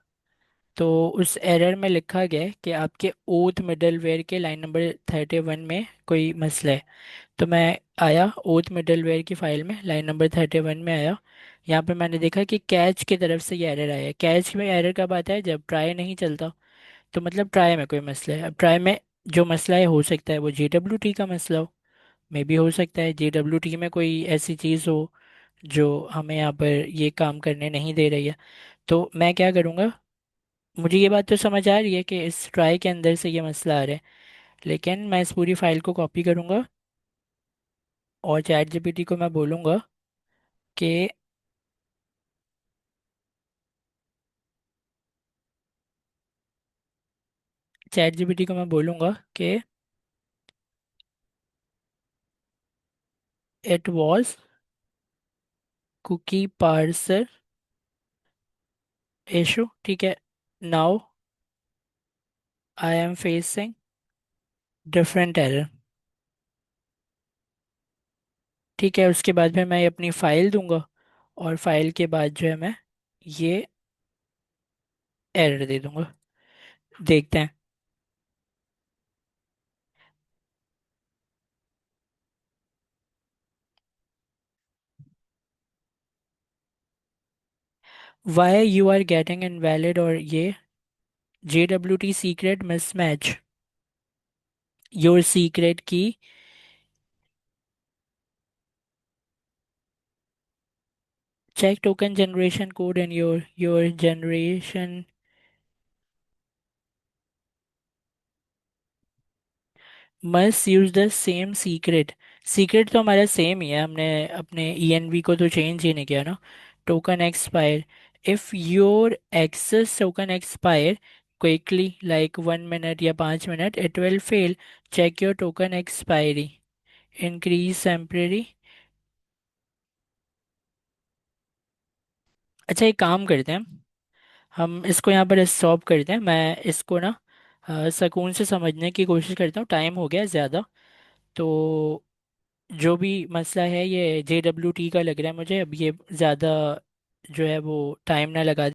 [SPEAKER 1] तो उस एरर में लिखा गया है कि आपके ओथ मिडलवेयर के लाइन नंबर 31 में कोई मसला है। तो मैं आया ओथ मिडलवेयर की फाइल में, लाइन नंबर 31 में आया। यहाँ पे मैंने देखा कि कैच की तरफ से ये एरर आया है। कैच में एरर कब आता है? जब ट्राई नहीं चलता। तो मतलब ट्राई में कोई मसला है। अब ट्राई में जो मसला है, हो सकता है वो JWT का मसला हो। मे भी हो सकता है JWT में कोई ऐसी चीज़ हो जो हमें यहाँ पर ये काम करने नहीं दे रही है। तो मैं क्या करूँगा, मुझे ये बात तो समझ आ रही है कि इस ट्राई के अंदर से ये मसला आ रहा है, लेकिन मैं इस पूरी फाइल को कॉपी करूँगा, और चैट जीपीटी को मैं बोलूँगा कि चैट जीपीटी को मैं बोलूँगा कि it was cookie parser issue, ठीक है। Now I am facing different error. ठीक है, उसके बाद फिर मैं अपनी फाइल दूंगा, और फाइल के बाद जो है मैं ये एरर दे दूंगा। देखते हैं। Why you are getting invalid, और ये JWT secret mismatch your secret key. Check token generation code in your generation must use the same secret. Secret तो हमारा सेम ही है, हमने अपने ईएनवी को तो चेंज ही नहीं किया ना। Token expire, if your access token expire quickly like 1 minute या 5 minute, it will fail. Check your token expiry, increase temporary. अच्छा एक काम करते हैं, हम इसको यहाँ पर स्टॉप करते हैं। मैं इसको ना सुकून से समझने की कोशिश करता हूँ, टाइम हो गया ज़्यादा। तो जो भी मसला है ये JWT का लग रहा है मुझे, अब ये ज़्यादा जो है वो टाइम ना लगा